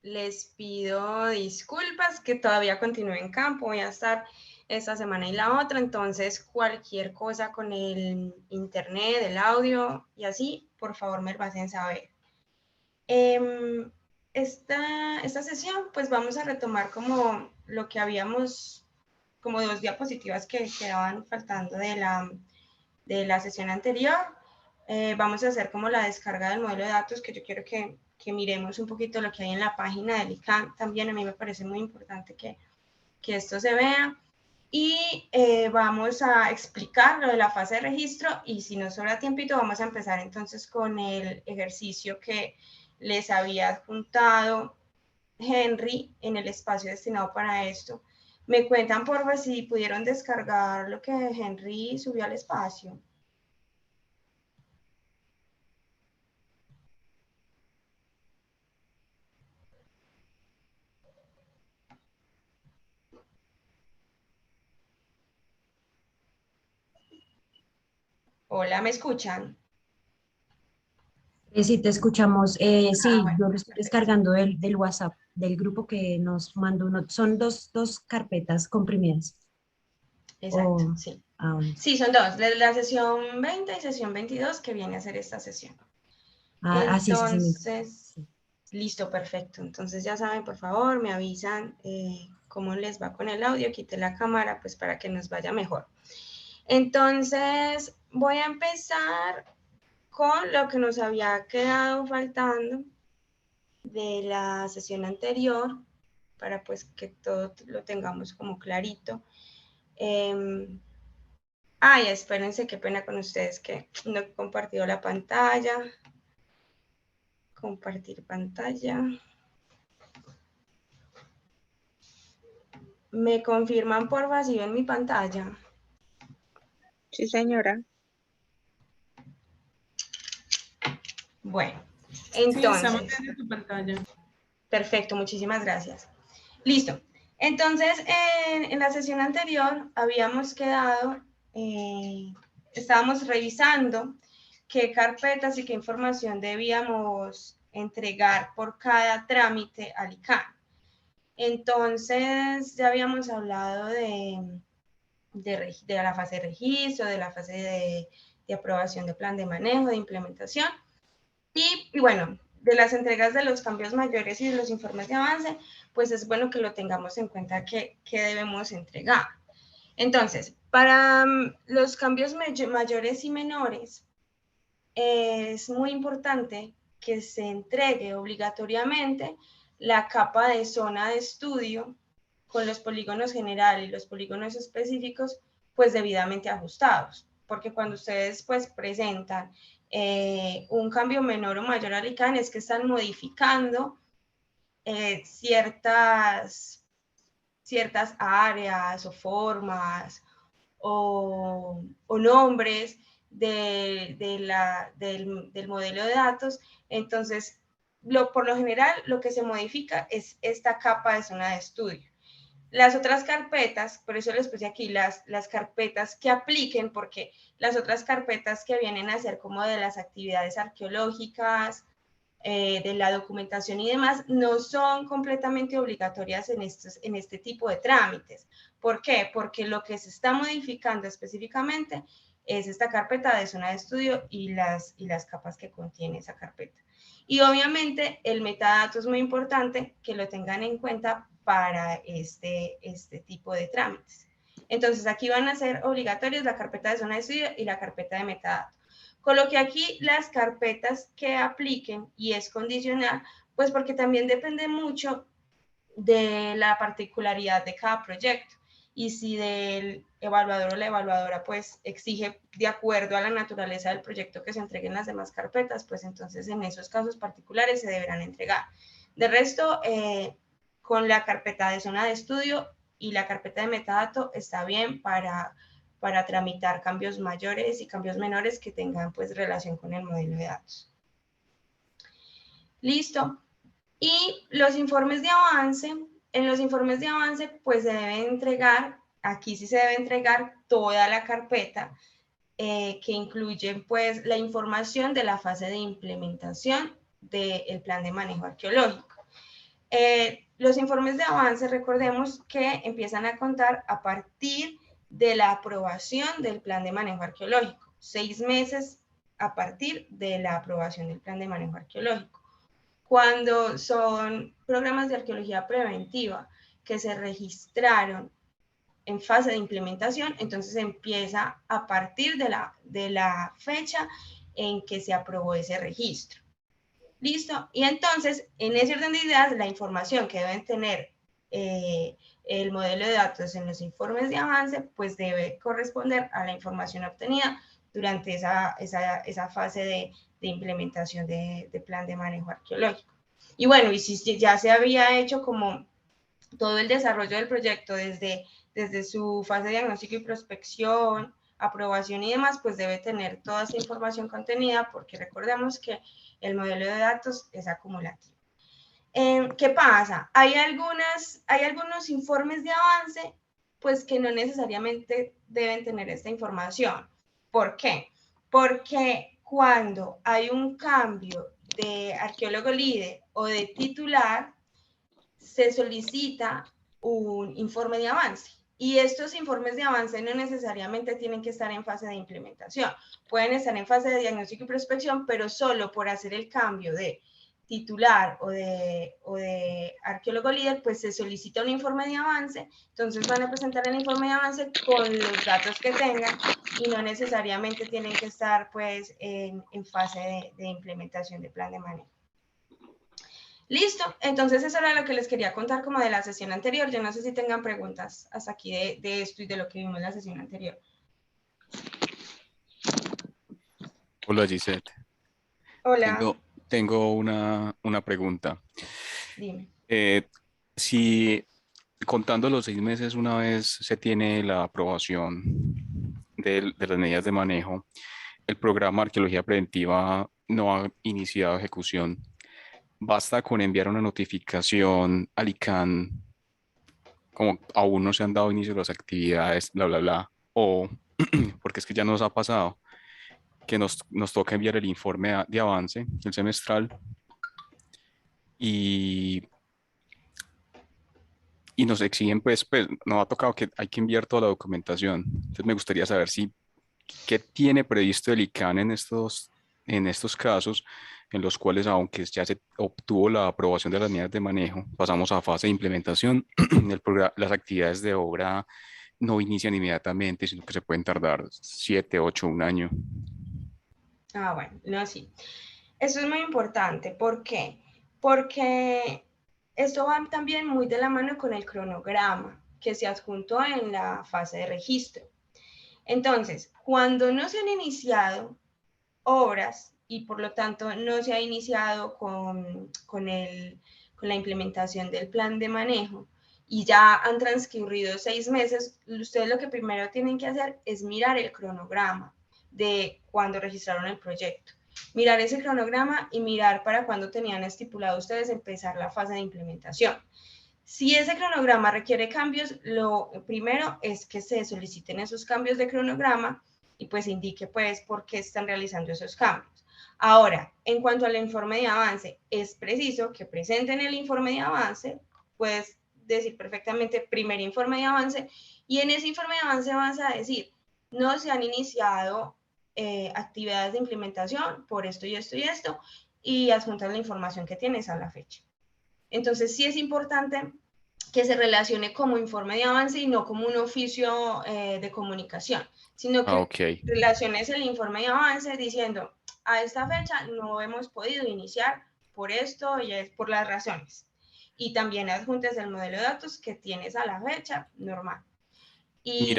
les pido disculpas que todavía continúe en campo, voy a estar esta semana y la otra, entonces cualquier cosa con el internet, el audio y así, por favor me lo hacen saber. Esta sesión pues vamos a retomar como lo que habíamos, como 2 diapositivas que quedaban faltando de la sesión anterior. Vamos a hacer como la descarga del modelo de datos, que yo quiero que miremos un poquito lo que hay en la página del ICANN. También a mí me parece muy importante que esto se vea. Y vamos a explicar lo de la fase de registro y si nos sobra tiempito vamos a empezar entonces con el ejercicio que les había adjuntado Henry en el espacio destinado para esto. Me cuentan por favor si pudieron descargar lo que Henry subió al espacio. Hola, ¿me escuchan? Sí, te escuchamos. Sí, Bueno, yo lo estoy perfecto. descargando del WhatsApp, del grupo que nos mandó. Son dos carpetas comprimidas. Exacto, O, sí. bueno. Sí, son 2, la sesión 20 y sesión 22 que viene a ser esta sesión. Sí, sí, sí. Entonces, Sí. listo, perfecto. Entonces ya saben, por favor, me avisan cómo les va con el audio. Quité la cámara pues para que nos vaya mejor. Entonces, voy a empezar con lo que nos había quedado faltando de la sesión anterior, para pues que todo lo tengamos como clarito. Ay, espérense, qué pena con ustedes que no he compartido la pantalla. Compartir pantalla. ¿Me confirman porfa si ven mi pantalla? Sí, señora. Bueno, Sí, estamos entonces, viendo tu pantalla. perfecto, muchísimas gracias. Listo. Entonces, en la sesión anterior habíamos quedado, estábamos revisando qué carpetas y qué información debíamos entregar por cada trámite al ICANN. Entonces, ya habíamos hablado de la fase de registro, de la fase de aprobación de plan de manejo, de implementación. Y bueno, de las entregas de los cambios mayores y de los informes de avance, pues es bueno que lo tengamos en cuenta que debemos entregar. Entonces, para los cambios mayores y menores, es muy importante que se entregue obligatoriamente la capa de zona de estudio con los polígonos generales y los polígonos específicos, pues debidamente ajustados, porque cuando ustedes pues presentan un cambio menor o mayor al ICANN es que están modificando ciertas áreas o formas o nombres del modelo de datos. Entonces, por lo general, lo que se modifica es esta capa de zona de estudio. Las otras carpetas, por eso les puse aquí las carpetas que apliquen, porque las otras carpetas que vienen a ser como de las actividades arqueológicas, de la documentación y demás, no son completamente obligatorias en este tipo de trámites. ¿Por qué? Porque lo que se está modificando específicamente es esta carpeta de zona de estudio y las capas que contiene esa carpeta. Y obviamente el metadato es muy importante que lo tengan en cuenta para este tipo de trámites. Entonces aquí van a ser obligatorios la carpeta de zona de estudio y la carpeta de metadato. Coloqué aquí las carpetas que apliquen y es condicional, pues porque también depende mucho de la particularidad de cada proyecto y si del evaluador o la evaluadora pues exige de acuerdo a la naturaleza del proyecto que se entreguen las demás carpetas, pues entonces en esos casos particulares se deberán entregar. De resto, con la carpeta de zona de estudio y la carpeta de metadato está bien para tramitar cambios mayores y cambios menores que tengan pues relación con el modelo de datos. Listo. Y los informes de avance, en los informes de avance pues se debe entregar, aquí sí se debe entregar toda la carpeta que incluyen pues la información de la fase de implementación del plan de manejo arqueológico. Los informes de avance, recordemos que empiezan a contar a partir de la aprobación del plan de manejo arqueológico, 6 meses a partir de la aprobación del plan de manejo arqueológico. Cuando son programas de arqueología preventiva que se registraron en fase de implementación, entonces empieza a partir de la fecha en que se aprobó ese registro. ¿Listo? Y entonces, en ese orden de ideas, la información que deben tener el modelo de datos en los informes de avance, pues debe corresponder a la información obtenida durante esa fase de implementación de plan de manejo arqueológico. Y bueno, y si ya se había hecho como todo el desarrollo del proyecto desde su fase de diagnóstico y prospección, aprobación y demás, pues debe tener toda esa información contenida, porque recordemos que el modelo de datos es acumulativo. ¿Qué pasa? Hay algunos informes de avance, pues que no necesariamente deben tener esta información. ¿Por qué? Porque cuando hay un cambio de arqueólogo líder o de titular, se solicita un informe de avance. Y estos informes de avance no necesariamente tienen que estar en fase de implementación. Pueden estar en fase de diagnóstico y prospección, pero solo por hacer el cambio de titular o de arqueólogo líder, pues se solicita un informe de avance. Entonces van a presentar el informe de avance con los datos que tengan y no necesariamente tienen que estar pues en fase de implementación de plan de manejo. Listo, entonces eso era lo que les quería contar como de la sesión anterior. Yo no sé si tengan preguntas hasta aquí de esto y de lo que vimos en la sesión anterior. Hola Gisette. Hola. Tengo una pregunta. Dime. Si contando los 6 meses una vez se tiene la aprobación de las medidas de manejo, el programa Arqueología Preventiva no ha iniciado ejecución. Basta con enviar una notificación al ICANN, como aún no se han dado inicio a las actividades, bla, bla, bla, o porque es que ya nos ha pasado que nos toca enviar el informe de avance, el semestral, y nos exigen, pues nos ha tocado que hay que enviar toda la documentación. Entonces me gustaría saber qué tiene previsto el ICANN en estos casos en los cuales, aunque ya se obtuvo la aprobación de las medidas de manejo, pasamos a fase de implementación, las actividades de obra no inician inmediatamente, sino que se pueden tardar 7, 8, un año. Ah, bueno, no, sí. Eso es muy importante. ¿Por qué? Porque esto va también muy de la mano con el cronograma que se adjuntó en la fase de registro. Entonces, cuando no se han iniciado obras y por lo tanto no se ha iniciado con la implementación del plan de manejo y ya han transcurrido 6 meses, ustedes lo que primero tienen que hacer es mirar el cronograma de cuando registraron el proyecto. Mirar ese cronograma y mirar para cuándo tenían estipulado ustedes empezar la fase de implementación. Si ese cronograma requiere cambios, lo primero es que se soliciten esos cambios de cronograma y pues indique pues por qué están realizando esos cambios. Ahora, en cuanto al informe de avance, es preciso que presenten el informe de avance, puedes decir perfectamente primer informe de avance, y en ese informe de avance vas a decir, no se han iniciado actividades de implementación por esto y esto y esto, y adjuntar la información que tienes a la fecha. Entonces, sí es importante que se relacione como informe de avance y no como un oficio de comunicación, sino que relaciones el informe de avance diciendo, a esta fecha no hemos podido iniciar por esto y es por las razones. Y también adjuntes el modelo de datos que tienes a la fecha normal. Y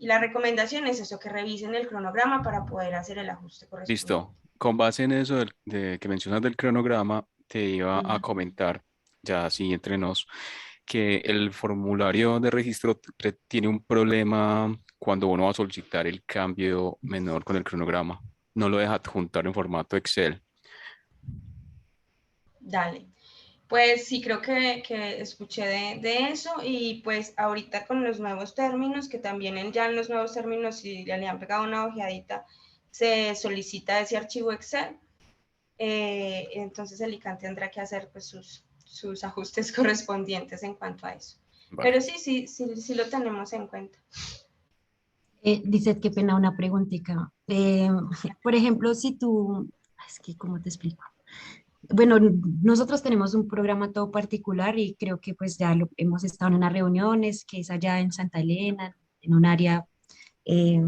la recomendación es eso, que revisen el cronograma para poder hacer el ajuste correspondiente. Listo. Con base en eso que mencionas del cronograma, te iba a comentar, ya así entre nos, que el formulario de registro tiene un problema cuando uno va a solicitar el cambio menor con el cronograma. No lo deja adjuntar en formato Excel. Dale. Pues sí, creo que escuché de eso, y pues ahorita con los nuevos términos, que también ya en los nuevos términos, si le han pegado una ojeadita, se solicita ese archivo Excel. Entonces el ICANN tendrá que hacer pues sus ajustes correspondientes en cuanto a eso. Vale. Pero sí lo tenemos en cuenta. Lizeth, qué pena, una preguntita. Por ejemplo, si tú, es que, ¿cómo te explico? Bueno, nosotros tenemos un programa todo particular y creo que pues ya hemos estado en unas reuniones, que es allá en Santa Elena, en un área eh,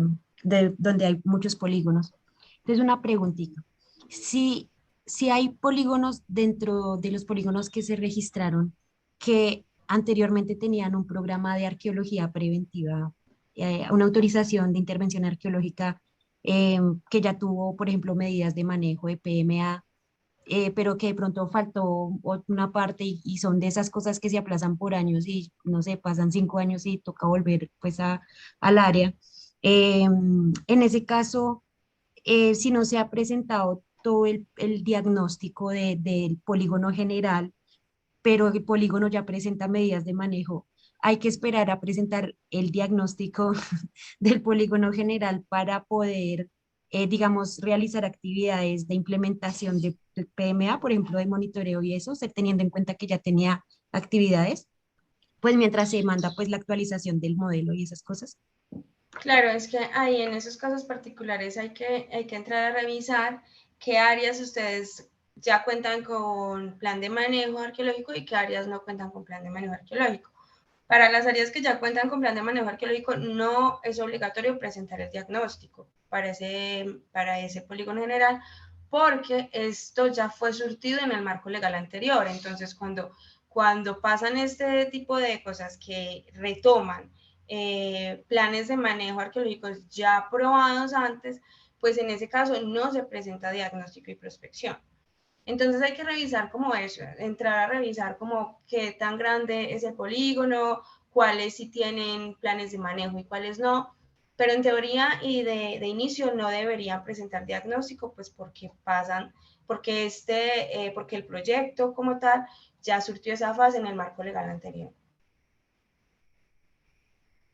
donde hay muchos polígonos. Entonces, una preguntita. Si, si hay polígonos dentro de los polígonos que se registraron que anteriormente tenían un programa de arqueología preventiva, una autorización de intervención arqueológica que ya tuvo, por ejemplo, medidas de manejo de PMA, pero que de pronto faltó una parte y son de esas cosas que se aplazan por años y no sé, pasan 5 años y toca volver pues al área. En ese caso, si no se ha presentado todo el diagnóstico del polígono general, pero el polígono ya presenta medidas de manejo, hay que esperar a presentar el diagnóstico del polígono general para poder, digamos, realizar actividades de implementación de PMA, por ejemplo, de monitoreo y eso, teniendo en cuenta que ya tenía actividades, pues mientras se manda pues la actualización del modelo y esas cosas. Claro, es que ahí en esos casos particulares hay que entrar a revisar qué áreas ustedes ya cuentan con plan de manejo arqueológico y qué áreas no cuentan con plan de manejo arqueológico. Para las áreas que ya cuentan con plan de manejo arqueológico, no es obligatorio presentar el diagnóstico para ese polígono general, porque esto ya fue surtido en el marco legal anterior. Entonces, cuando pasan este tipo de cosas que retoman planes de manejo arqueológicos ya aprobados antes, pues en ese caso no se presenta diagnóstico y prospección. Entonces hay que revisar como eso, entrar a revisar como qué tan grande es el polígono, cuáles sí tienen planes de manejo y cuáles no, pero en teoría y de inicio no deberían presentar diagnóstico, pues porque porque el proyecto como tal ya surtió esa fase en el marco legal anterior.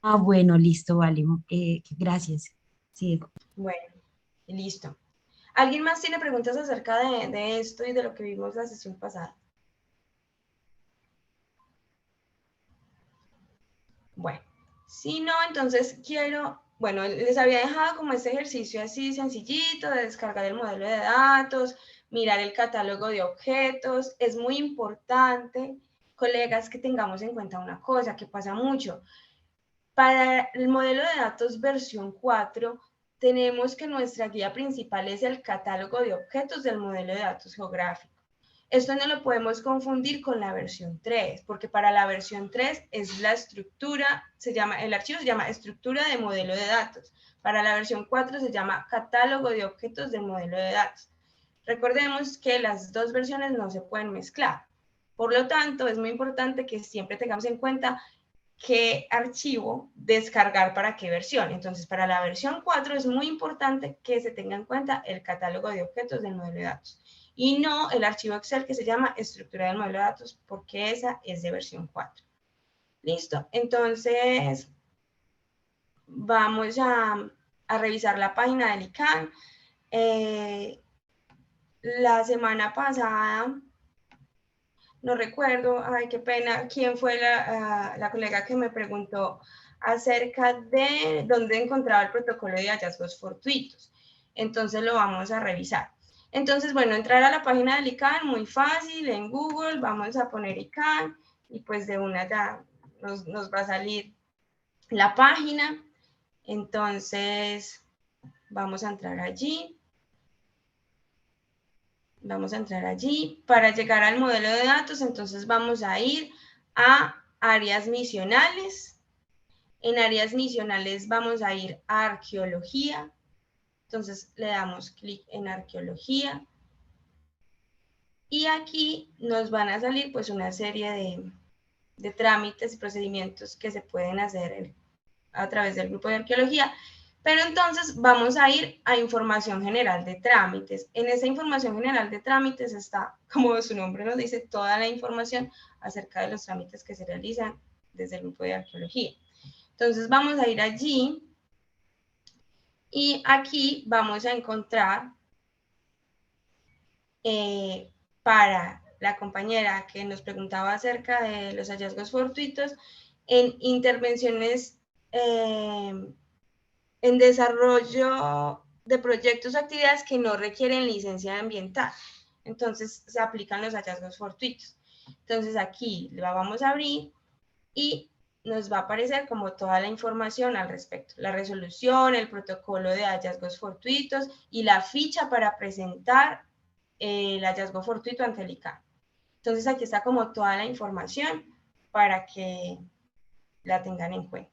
Ah, bueno, listo, vale. Gracias. Sí. Bueno, listo. ¿Alguien más tiene preguntas acerca de esto y de lo que vimos la sesión pasada? Bueno, si no, entonces bueno, les había dejado como este ejercicio así sencillito de descargar el modelo de datos, mirar el catálogo de objetos. Es muy importante, colegas, que tengamos en cuenta una cosa que pasa mucho. Para el modelo de datos versión 4, tenemos que nuestra guía principal es el catálogo de objetos del modelo de datos geográfico. Esto no lo podemos confundir con la versión 3, porque para la versión 3 es la estructura, el archivo se llama estructura de modelo de datos. Para la versión 4 se llama catálogo de objetos del modelo de datos. Recordemos que las dos versiones no se pueden mezclar. Por lo tanto, es muy importante que siempre tengamos en cuenta qué archivo descargar para qué versión. Entonces, para la versión 4 es muy importante que se tenga en cuenta el catálogo de objetos del modelo de datos y no el archivo Excel que se llama estructura del modelo de datos, porque esa es de versión 4. Listo. Entonces, vamos a revisar la página del ICANN. La semana pasada, no recuerdo, ay, qué pena, quién fue la colega que me preguntó acerca de dónde encontraba el protocolo de hallazgos fortuitos. Entonces lo vamos a revisar. Entonces, bueno, entrar a la página del ICANN, muy fácil, en Google, vamos a poner ICANN y pues de una ya nos va a salir la página. Entonces, vamos a entrar allí. Vamos a entrar allí. Para llegar al modelo de datos, entonces vamos a ir a áreas misionales. En áreas misionales vamos a ir a arqueología. Entonces le damos clic en arqueología. Y aquí nos van a salir pues una serie de trámites y procedimientos que se pueden hacer a través del grupo de arqueología. Pero entonces vamos a ir a información general de trámites. En esa información general de trámites está, como su nombre nos dice, toda la información acerca de los trámites que se realizan desde el grupo de arqueología. Entonces vamos a ir allí y aquí vamos a encontrar para la compañera que nos preguntaba acerca de los hallazgos fortuitos, en intervenciones en desarrollo de proyectos o actividades que no requieren licencia ambiental. Entonces se aplican los hallazgos fortuitos. Entonces aquí la vamos a abrir y nos va a aparecer como toda la información al respecto. La resolución, el protocolo de hallazgos fortuitos y la ficha para presentar el hallazgo fortuito ante el ICANN. Entonces aquí está como toda la información para que la tengan en cuenta.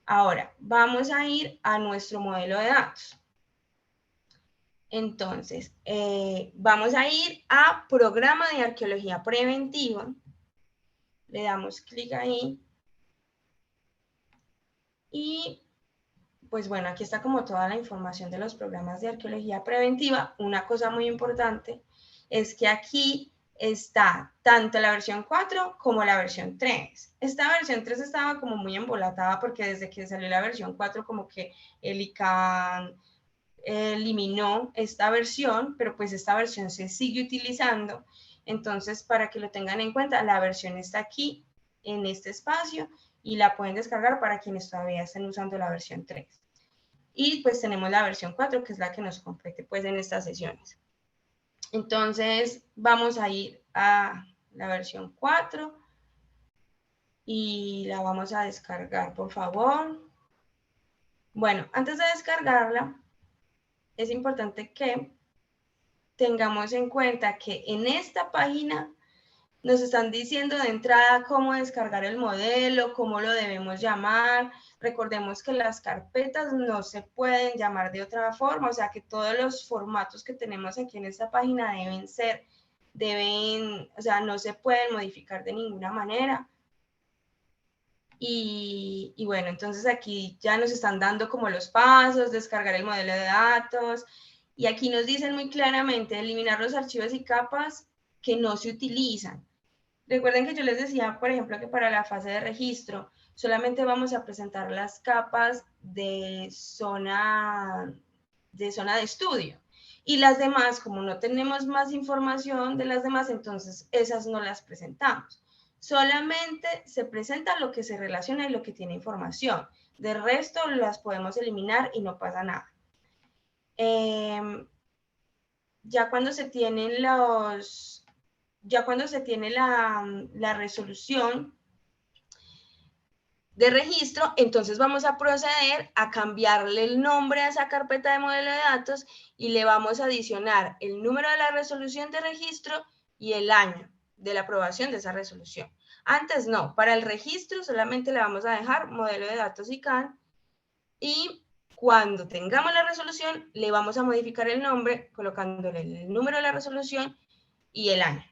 Ahora, vamos a ir a nuestro modelo de datos. Entonces, vamos a ir a Programa de Arqueología Preventiva. Le damos clic ahí. Y, pues bueno, aquí está como toda la información de los programas de arqueología preventiva. Una cosa muy importante es que aquí está tanto la versión 4 como la versión 3. Esta versión 3 estaba como muy embolatada porque desde que salió la versión 4 como que el ICANN eliminó esta versión, pero pues esta versión se sigue utilizando. Entonces, para que lo tengan en cuenta, la versión está aquí en este espacio y la pueden descargar para quienes todavía estén usando la versión 3. Y pues tenemos la versión 4, que es la que nos compete pues en estas sesiones. Entonces, vamos a ir a la versión 4 y la vamos a descargar, por favor. Bueno, antes de descargarla, es importante que tengamos en cuenta que en esta página nos están diciendo de entrada cómo descargar el modelo, cómo lo debemos llamar. Recordemos que las carpetas no se pueden llamar de otra forma, o sea que todos los formatos que tenemos aquí en esta página o sea, no se pueden modificar de ninguna manera. Y bueno, entonces aquí ya nos están dando como los pasos, descargar el modelo de datos, y aquí nos dicen muy claramente eliminar los archivos y capas que no se utilizan. Recuerden que yo les decía, por ejemplo, que para la fase de registro solamente vamos a presentar las capas de zona de estudio. Y las demás, como no tenemos más información de las demás, entonces esas no las presentamos. Solamente se presenta lo que se relaciona y lo que tiene información. De resto las podemos eliminar y no pasa nada. Ya cuando se tienen la resolución de registro, entonces vamos a proceder a cambiarle el nombre a esa carpeta de modelo de datos y le vamos a adicionar el número de la resolución de registro y el año de la aprobación de esa resolución. Antes no, para el registro solamente le vamos a dejar modelo de datos ICANN y cuando tengamos la resolución le vamos a modificar el nombre colocándole el número de la resolución y el año.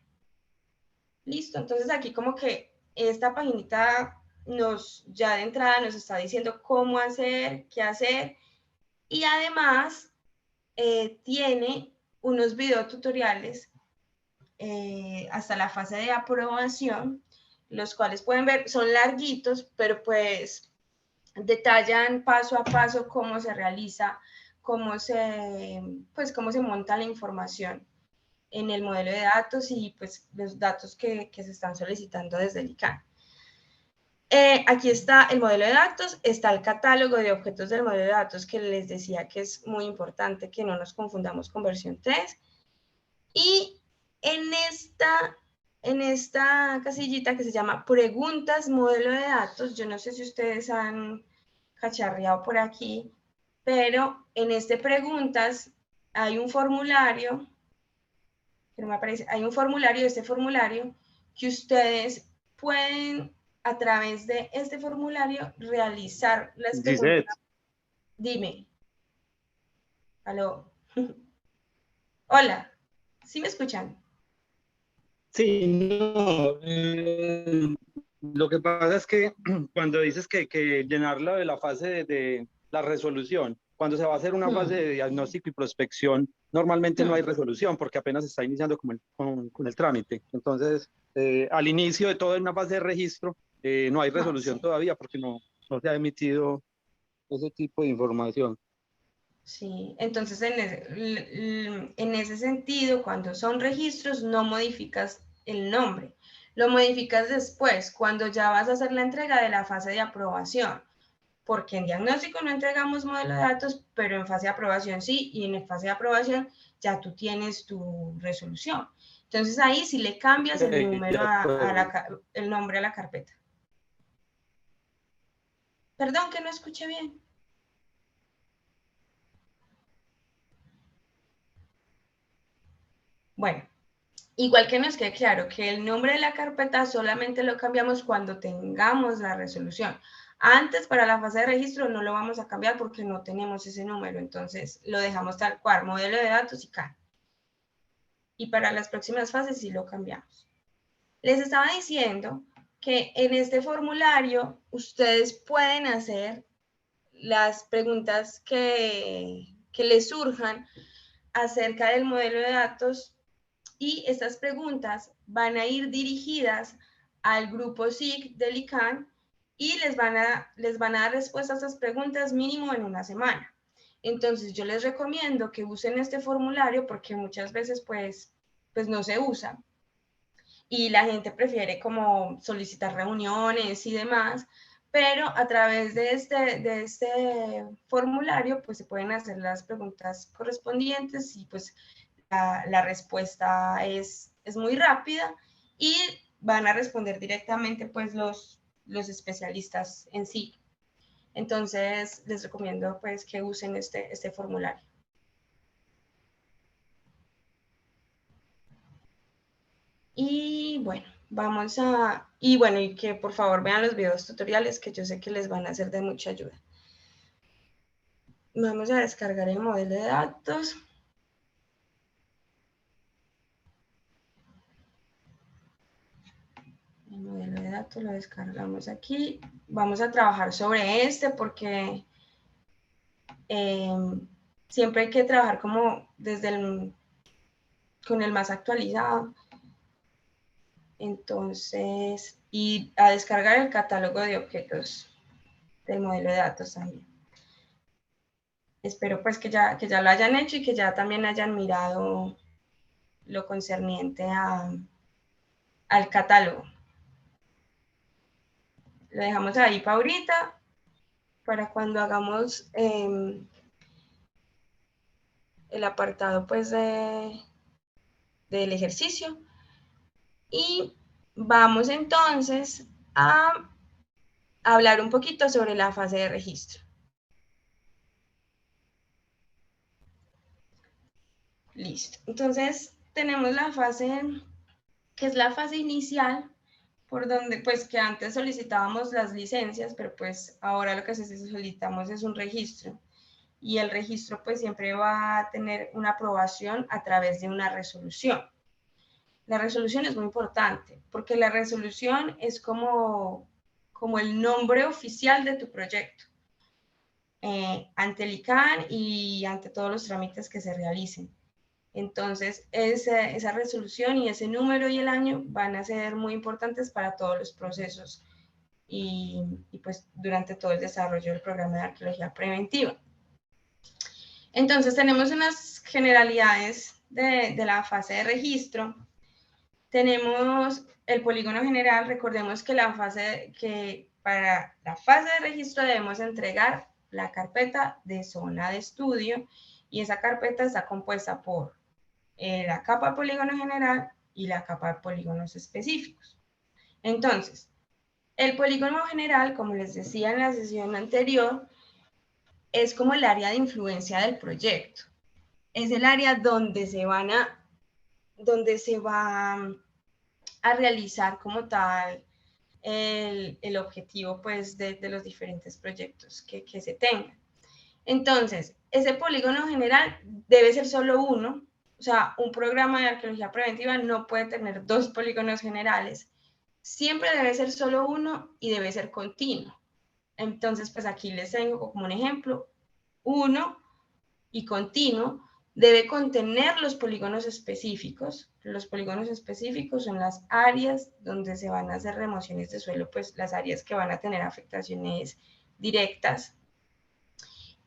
Listo, entonces aquí como que esta paginita ya de entrada nos está diciendo cómo hacer, qué hacer, y además tiene unos videotutoriales hasta la fase de aprobación, los cuales pueden ver, son larguitos, pero pues detallan paso a paso cómo se realiza, cómo se monta la información en el modelo de datos y pues los datos que se están solicitando desde el ICANN. Aquí está el modelo de datos, está el catálogo de objetos del modelo de datos que les decía que es muy importante que no nos confundamos con versión 3. Y en esta casillita que se llama preguntas modelo de datos, yo no sé si ustedes han cacharreado por aquí, pero en este preguntas hay un formulario que no me aparece, hay un formulario, este formulario, que ustedes pueden, a través de este formulario, realizar las preguntas. Gisette. Dime. Aló. Hola. ¿Sí me escuchan? Sí, no. Lo que pasa es que cuando dices que llenarlo de la fase de la resolución. Cuando se va a hacer una fase de diagnóstico y prospección, normalmente no hay resolución porque apenas se está iniciando con el trámite. Entonces, al inicio de toda una fase de registro, no hay resolución todavía porque no se ha emitido ese tipo de información. Sí, entonces en ese sentido, cuando son registros, no modificas el nombre, lo modificas después, cuando ya vas a hacer la entrega de la fase de aprobación, porque en diagnóstico no entregamos modelo de datos, pero en fase de aprobación sí, y en fase de aprobación ya tú tienes tu resolución. Entonces ahí sí le cambias el número el nombre a la carpeta. Perdón que no escuché bien. Bueno, igual que nos quede claro que el nombre de la carpeta solamente lo cambiamos cuando tengamos la resolución. Antes, para la fase de registro, no lo vamos a cambiar porque no tenemos ese número, entonces lo dejamos tal cual, modelo de datos y CAN. Y para las próximas fases sí lo cambiamos. Les estaba diciendo que en este formulario ustedes pueden hacer las preguntas que les surjan acerca del modelo de datos, y estas preguntas van a ir dirigidas al grupo SIG del ICANN y les van a dar respuesta a estas preguntas mínimo en una semana. Entonces yo les recomiendo que usen este formulario porque muchas veces pues no se usa y la gente prefiere como solicitar reuniones y demás, pero a través de este formulario pues se pueden hacer las preguntas correspondientes y pues la respuesta es muy rápida y van a responder directamente pues los especialistas en sí. Entonces les recomiendo pues que usen este formulario. Y bueno, y que por favor vean los videos tutoriales que yo sé que les van a ser de mucha ayuda. Vamos a descargar el modelo de datos. El modelo de datos lo descargamos aquí. Vamos a trabajar sobre este porque siempre hay que trabajar como con el más actualizado. Entonces, y a descargar el catálogo de objetos del modelo de datos también. Espero pues que ya lo hayan hecho y que ya también hayan mirado lo concerniente al catálogo. Lo dejamos ahí para ahorita, para cuando hagamos el apartado pues del ejercicio. Y vamos entonces a hablar un poquito sobre la fase de registro. Listo. Entonces, tenemos la fase, que es la fase inicial, por donde, pues, que antes solicitábamos las licencias, pero pues ahora lo que solicitamos es un registro. Y el registro, pues, siempre va a tener una aprobación a través de una resolución. La resolución es muy importante, porque la resolución es como el nombre oficial de tu proyecto ante el ICANN y ante todos los trámites que se realicen. Entonces, esa resolución y ese número y el año van a ser muy importantes para todos los procesos y pues durante todo el desarrollo del programa de arqueología preventiva. Entonces, tenemos unas generalidades de la fase de registro. Tenemos el polígono general. Recordemos que para la fase de registro debemos entregar la carpeta de zona de estudio y esa carpeta está compuesta por la capa de polígono general y la capa de polígonos específicos. Entonces, el polígono general, como les decía en la sesión anterior, es como el área de influencia del proyecto. Es el área donde se va a realizar como tal el objetivo pues de los diferentes proyectos que se tengan. Entonces, ese polígono general debe ser solo uno. O sea, un programa de arqueología preventiva no puede tener dos polígonos generales. Siempre debe ser solo uno y debe ser continuo. Entonces, pues aquí les tengo como un ejemplo. 1 y continuo debe contener los polígonos específicos. Los polígonos específicos son las áreas donde se van a hacer remociones de suelo, pues las áreas que van a tener afectaciones directas.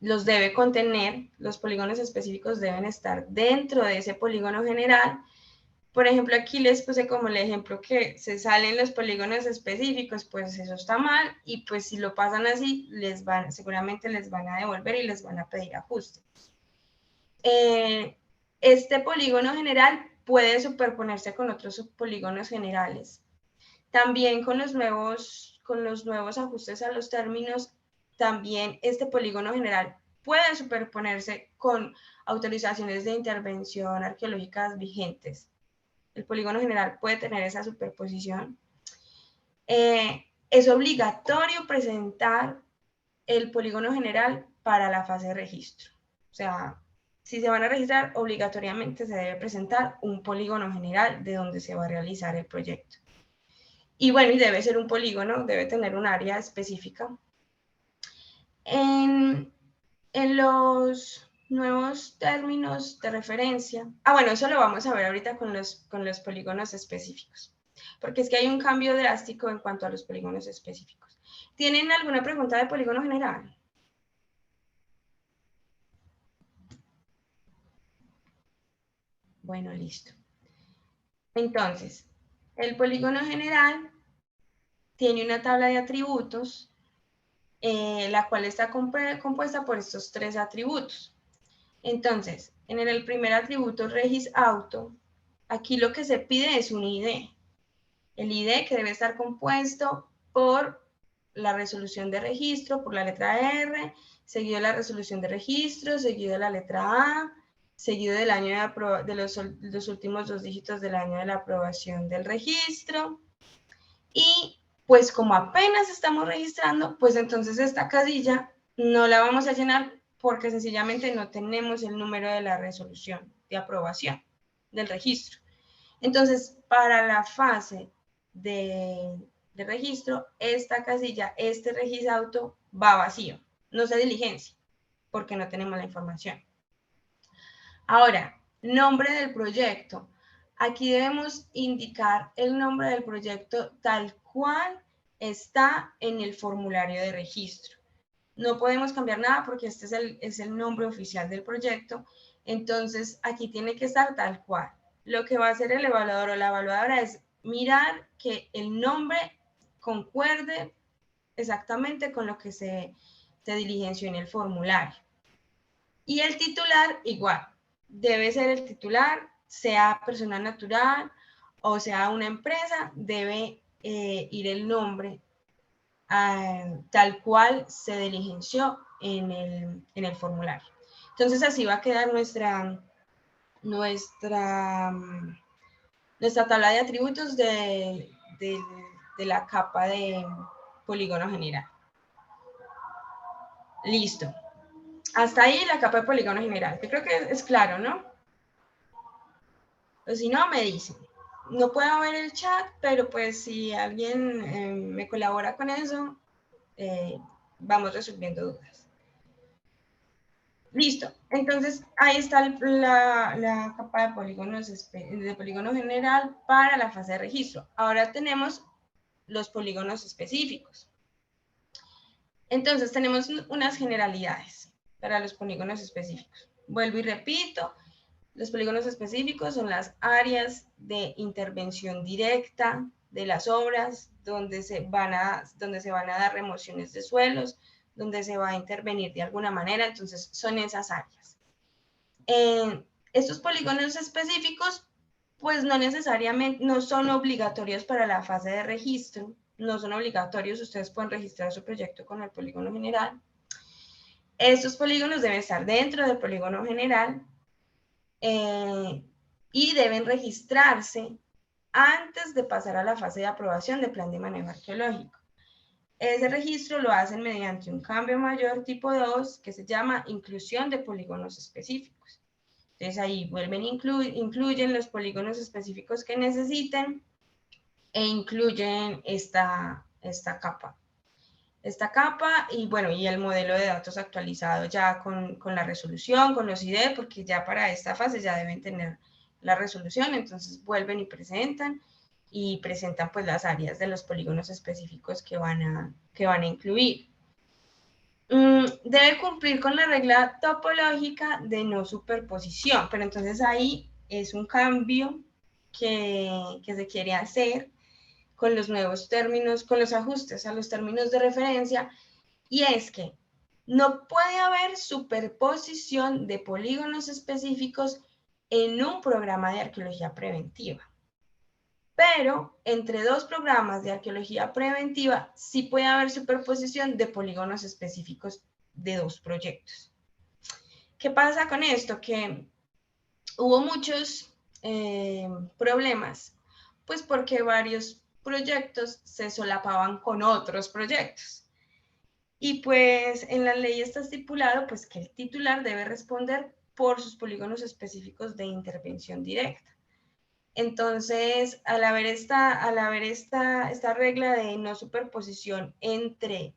Los debe contener, los polígonos específicos deben estar dentro de ese polígono general. Por ejemplo, aquí les puse como el ejemplo que se salen los polígonos específicos, pues eso está mal, y pues si lo pasan así, seguramente les van a devolver y les van a pedir ajuste. Este polígono general puede superponerse con otros subpolígonos generales. También con los nuevos ajustes a los términos, también este polígono general puede superponerse con autorizaciones de intervención arqueológicas vigentes. El polígono general puede tener esa superposición. Es obligatorio presentar el polígono general para la fase de registro. O sea, si se van a registrar, obligatoriamente se debe presentar un polígono general de donde se va a realizar el proyecto. Y bueno, y debe ser un polígono, debe tener un área específica. En los nuevos términos de referencia, bueno, eso lo vamos a ver ahorita con los polígonos específicos, porque es que hay un cambio drástico en cuanto a los polígonos específicos. ¿Tienen alguna pregunta de polígono general? Bueno, listo. Entonces, el polígono general tiene una tabla de atributos, la cual está compuesta por estos 3 atributos. Entonces, en el primer atributo, Regis Auto, aquí lo que se pide es un ID. El ID que debe estar compuesto por la resolución de registro, por la letra R, seguido de la resolución de registro, seguido de la letra A, seguido del año de los últimos 2 dígitos del año de la aprobación del registro. Y pues como apenas estamos registrando, pues entonces esta casilla no la vamos a llenar porque sencillamente no tenemos el número de la resolución de aprobación del registro. Entonces, para la fase de registro, esta casilla, este Regis Auto, va vacío, no se diligencia, porque no tenemos la información. Ahora, nombre del proyecto. Aquí debemos indicar el nombre del proyecto tal cual está en el formulario de registro. No podemos cambiar nada porque este es el nombre oficial del proyecto. Entonces, aquí tiene que estar tal cual. Lo que va a hacer el evaluador o la evaluadora es mirar que el nombre concuerde exactamente con lo que se diligenció en el formulario. Y el titular, igual. Debe ser el titular, sea persona natural o sea una empresa, debe ir el nombre tal cual se diligenció en el formulario. Entonces así va a quedar nuestra tabla de atributos de la capa de polígono general. Listo. Hasta ahí la capa de polígono general. Yo creo que es claro, ¿no? O si no, me dicen. No puedo ver el chat, pero pues si alguien me colabora con eso, vamos resolviendo dudas. Listo. Entonces, ahí está la capa de polígono general para la fase de registro. Ahora tenemos los polígonos específicos. Entonces, tenemos unas generalidades para los polígonos específicos. Vuelvo y repito, los polígonos específicos son las áreas de intervención directa de las obras, donde se van a dar remociones de suelos, donde se va a intervenir de alguna manera. Entonces, son esas áreas. Estos polígonos específicos, pues no necesariamente, no son obligatorios para la fase de registro, no son obligatorios, ustedes pueden registrar su proyecto con el polígono general. Estos polígonos deben estar dentro del polígono general y deben registrarse antes de pasar a la fase de aprobación del plan de manejo arqueológico. Ese registro lo hacen mediante un cambio mayor tipo 2 que se llama inclusión de polígonos específicos. Entonces ahí vuelven, incluyen los polígonos específicos que necesiten e incluyen esta capa. esta capa y bueno, y el modelo de datos actualizado ya con la resolución, con los ID, porque ya para esta fase ya deben tener la resolución, entonces vuelven y presentan pues las áreas de los polígonos específicos que van a incluir. Debe cumplir con la regla topológica de no superposición, pero entonces ahí es un cambio que se quiere hacer con los nuevos términos, con los ajustes a los términos de referencia, y es que no puede haber superposición de polígonos específicos en un programa de arqueología preventiva. Pero entre dos programas de arqueología preventiva sí puede haber superposición de polígonos específicos de dos proyectos. ¿Qué pasa con esto? Que hubo muchos problemas, pues porque varios proyectos se solapaban con otros proyectos. Y pues en la ley está estipulado pues que el titular debe responder por sus polígonos específicos de intervención directa. Entonces, al haber esta regla de no superposición entre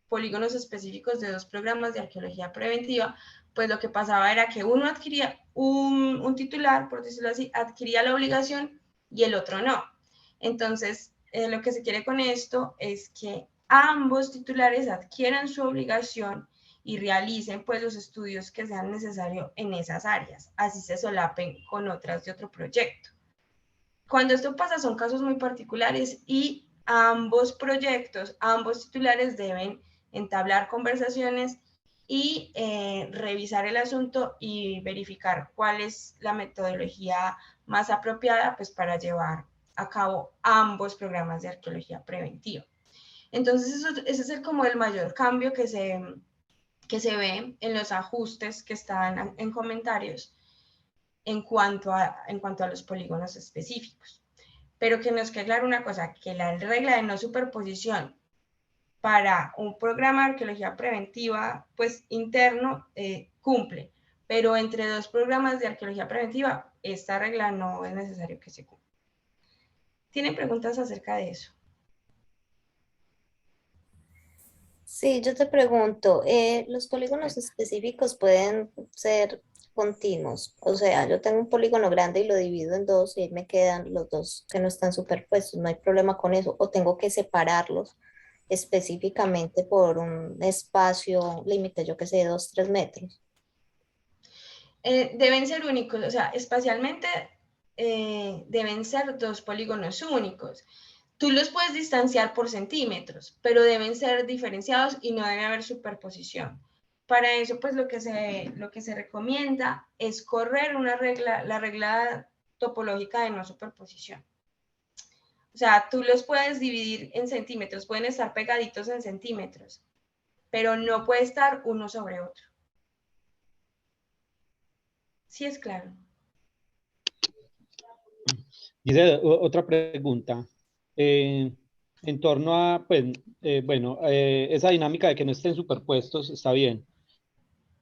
polígonos específicos de dos programas de arqueología preventiva, pues lo que pasaba era que uno adquiría un titular, por decirlo así, adquiría la obligación y el otro no. Entonces, lo que se quiere con esto es que ambos titulares adquieran su obligación y realicen pues los estudios que sean necesarios en esas áreas, así se solapen con otras de otro proyecto. Cuando esto pasa son casos muy particulares y ambos proyectos, ambos titulares deben entablar conversaciones y revisar el asunto y verificar cuál es la metodología más apropiada pues, para llevar a cabo ambos programas de arqueología preventiva. Entonces, ese es como el mayor cambio que se ve en los ajustes que están en comentarios en cuanto a los polígonos específicos. Pero que nos quede claro una cosa, que la regla de no superposición para un programa de arqueología preventiva, pues interno, cumple. Pero entre dos programas de arqueología preventiva, esta regla no es necesario que se cumpla. ¿Tienen preguntas acerca de eso? Sí, yo te pregunto, ¿los polígonos específicos pueden ser continuos? O sea, yo tengo un polígono grande y lo divido en dos y ahí me quedan los dos que no están superpuestos, no hay problema con eso, o tengo que separarlos específicamente por un espacio límite, yo que sé, 2, 3 metros. Deben ser únicos, o sea, espacialmente deben ser dos polígonos únicos. Tú los puedes distanciar por centímetros, pero deben ser diferenciados y no debe haber superposición. Para eso, pues lo que se recomienda es correr la regla topológica de no superposición. O sea, tú los puedes dividir en centímetros, pueden estar pegaditos en centímetros, pero no puede estar uno sobre otro. Sí es claro. Dice otra pregunta. En torno a, pues, esa dinámica de que no estén superpuestos está bien,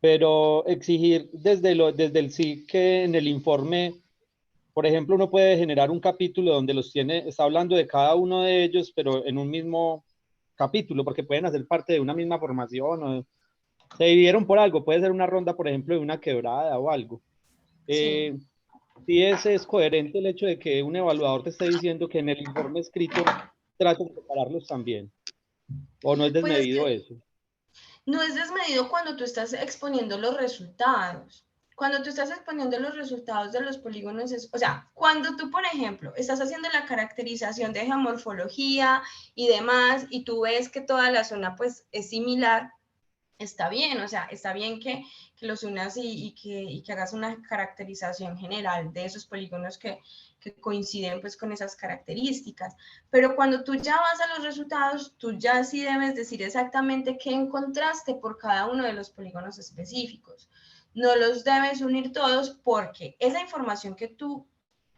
pero exigir desde el sí que en el informe, por ejemplo, uno puede generar un capítulo donde está hablando de cada uno de ellos, pero en un mismo capítulo, porque pueden hacer parte de una misma formación o se dividieron por algo, puede ser una ronda, por ejemplo, de una quebrada o algo. Sí. Si es coherente el hecho de que un evaluador te esté diciendo que en el informe escrito trate de separarlos también, o no es Pues es desmedido que eso. no es desmedido cuando tú estás exponiendo los resultados. Cuando tú estás exponiendo los resultados de los polígonos, o sea, cuando tú, por ejemplo, estás haciendo la caracterización de geomorfología y demás, y tú ves que toda la zona pues es similar, está bien, o sea, está bien que los unas y que hagas una caracterización general de esos polígonos que coinciden pues con esas características. Pero cuando tú ya vas a los resultados, tú ya sí debes decir exactamente qué encontraste por cada uno de los polígonos específicos. No los debes unir todos porque esa información que tú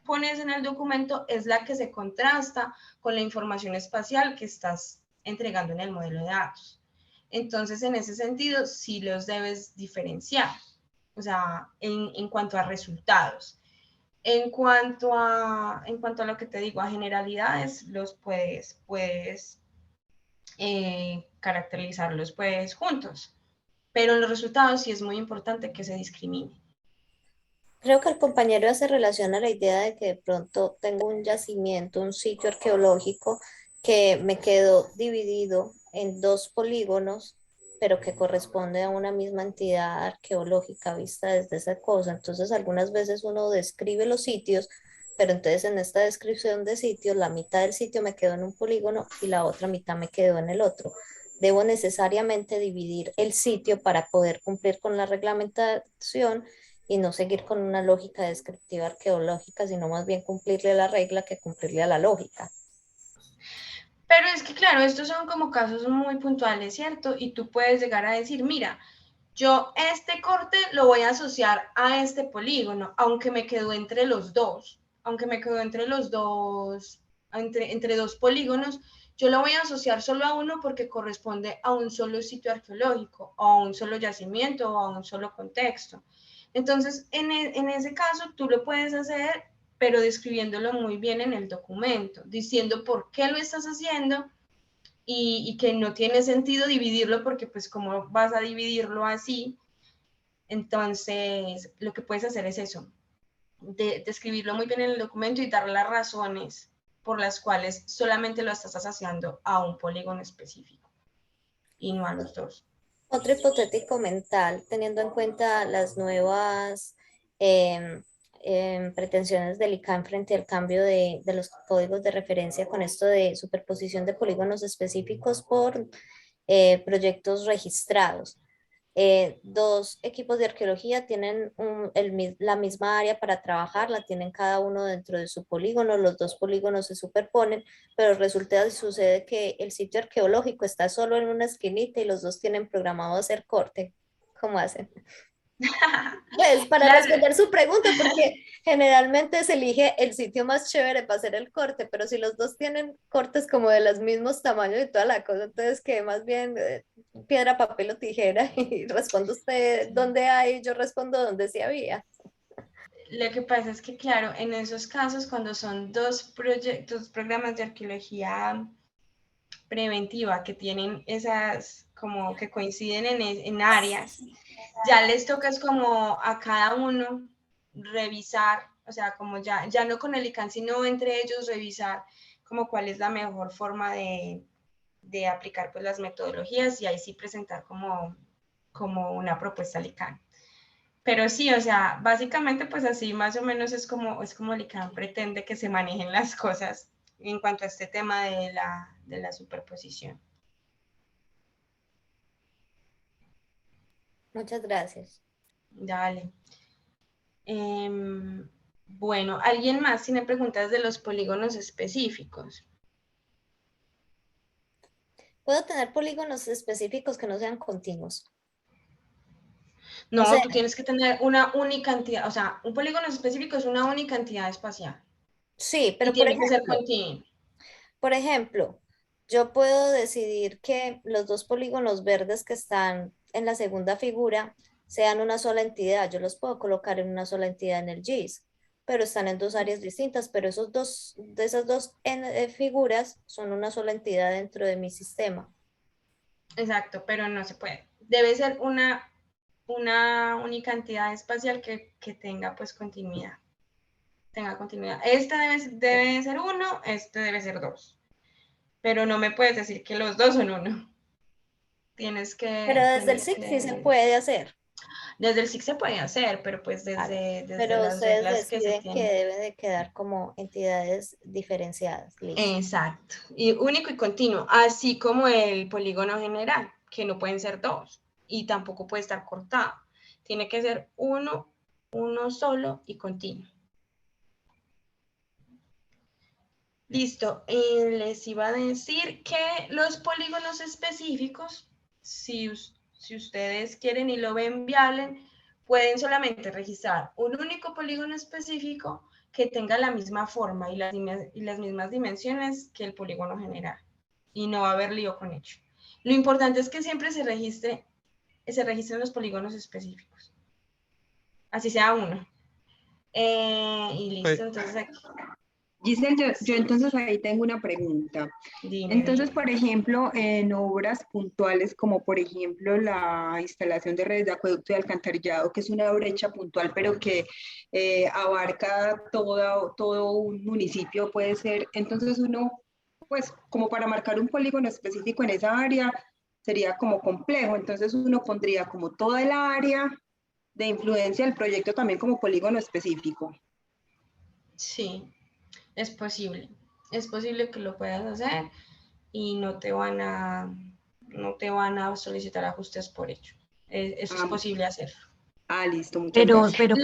pones en el documento es la que se contrasta con la información espacial que estás entregando en el modelo de datos. Entonces, en ese sentido, sí los debes diferenciar, o sea, en cuanto a resultados. En cuanto a lo que te digo, a generalidades, los puedes caracterizarlos pues juntos. Pero en los resultados sí es muy importante que se discrimine. Creo que el compañero hace relación a la idea de que de pronto tengo un yacimiento, un sitio arqueológico que me quedó dividido en dos polígonos, pero que corresponde a una misma entidad arqueológica vista desde esa cosa. Entonces, algunas veces uno describe los sitios, pero entonces en esta descripción de sitios, la mitad del sitio me quedó en un polígono y la otra mitad me quedó en el otro. Debo necesariamente dividir el sitio para poder cumplir con la reglamentación y no seguir con una lógica descriptiva arqueológica, sino más bien cumplirle a la regla que cumplirle a la lógica. Pero es que, claro, estos son como casos muy puntuales, ¿cierto? Y tú puedes llegar a decir, mira, yo este corte lo voy a asociar a este polígono, aunque me quedó entre los dos, entre dos polígonos, yo lo voy a asociar solo a uno porque corresponde a un solo sitio arqueológico, o a un solo yacimiento, o a un solo contexto. Entonces, en ese caso, tú lo puedes hacer, pero describiéndolo muy bien en el documento, diciendo por qué lo estás haciendo y que no tiene sentido dividirlo porque pues cómo vas a dividirlo así. Entonces, lo que puedes hacer es eso, describirlo muy bien en el documento y dar las razones por las cuales solamente lo estás asociando a un polígono específico y no a los dos. Otro hipotético mental, teniendo en cuenta las nuevas pretensiones del ICANN frente al cambio de los códigos de referencia con esto de superposición de polígonos específicos por proyectos registrados. Dos equipos de arqueología tienen la misma área para trabajar, la tienen cada uno dentro de su polígono, los dos polígonos se superponen, pero resulta sucede que el sitio arqueológico está solo en una esquinita y los dos tienen programado hacer corte. ¿Cómo hacen? Pues para Claro. responder su pregunta, porque generalmente se elige el sitio más chévere para hacer el corte, pero si los dos tienen cortes como de los mismos tamaños y toda la cosa, entonces que más bien piedra, papel o tijera y responde usted dónde hay, yo respondo dónde sí había. Lo que pasa es que, claro, en esos casos, cuando son dos programas de arqueología preventiva que tienen esas, como que coinciden en áreas, ya les toca es como a cada uno revisar, o sea, como ya no con el ICANN, sino entre ellos revisar como cuál es la mejor forma de aplicar pues las metodologías y ahí sí presentar como una propuesta al ICANN. Pero sí, o sea, básicamente pues así más o menos es como el ICANN pretende que se manejen las cosas en cuanto a este tema de la superposición. Muchas gracias. Dale. Bueno, ¿alguien más tiene preguntas de los polígonos específicos? Puedo tener polígonos específicos que no sean continuos. No, O sea, tú tienes que tener una única entidad, o sea, un polígono específico es una única entidad espacial sí, y pero tiene que ser continuo. por ejemplo, yo puedo decidir que los dos polígonos verdes que están en la segunda figura sean una sola entidad. Yo los puedo colocar en una sola entidad en el GIS, pero están en dos áreas distintas, pero de esas dos figuras son una sola entidad dentro de mi sistema. Exacto, pero no se puede. Debe ser una única entidad espacial que tenga pues continuidad. Este debe ser uno, este debe ser dos. Pero no me puedes decir que los dos son uno. Tienes Pero que... desde el Tienes SIC sí se que puede hacer. desde el SIC se puede hacer, pero pues Vale. desde Pero las ustedes reglas que se deciden que tienen. deben de quedar como entidades diferenciadas. Listo. Exacto. Y único y continuo, así como el polígono general, que no pueden ser dos y tampoco puede estar cortado. Tiene que ser uno solo y continuo. Listo. Les iba a decir que los polígonos específicos, si ustedes quieren y lo ven viable, pueden solamente registrar un único polígono específico que tenga la misma forma y las mismas dimensiones que el polígono general. Y no va a haber lío con ello. Lo importante es que siempre se registren los polígonos específicos. Así sea uno. Y listo, entonces aquí. Giselle, yo entonces ahí tengo una pregunta. Dime. Entonces, por ejemplo, en obras puntuales como por ejemplo la instalación de redes de acueducto y alcantarillado, que es una brecha puntual, pero que abarca todo un municipio, puede ser, entonces uno, pues como para marcar un polígono específico en esa área, sería como complejo, entonces uno pondría como toda el área de influencia del proyecto también como polígono específico. Sí, es posible. Es posible que lo puedas hacer y no te van a solicitar ajustes por ello. Eso es posible hacerlo. Listo, muchas gracias. Pero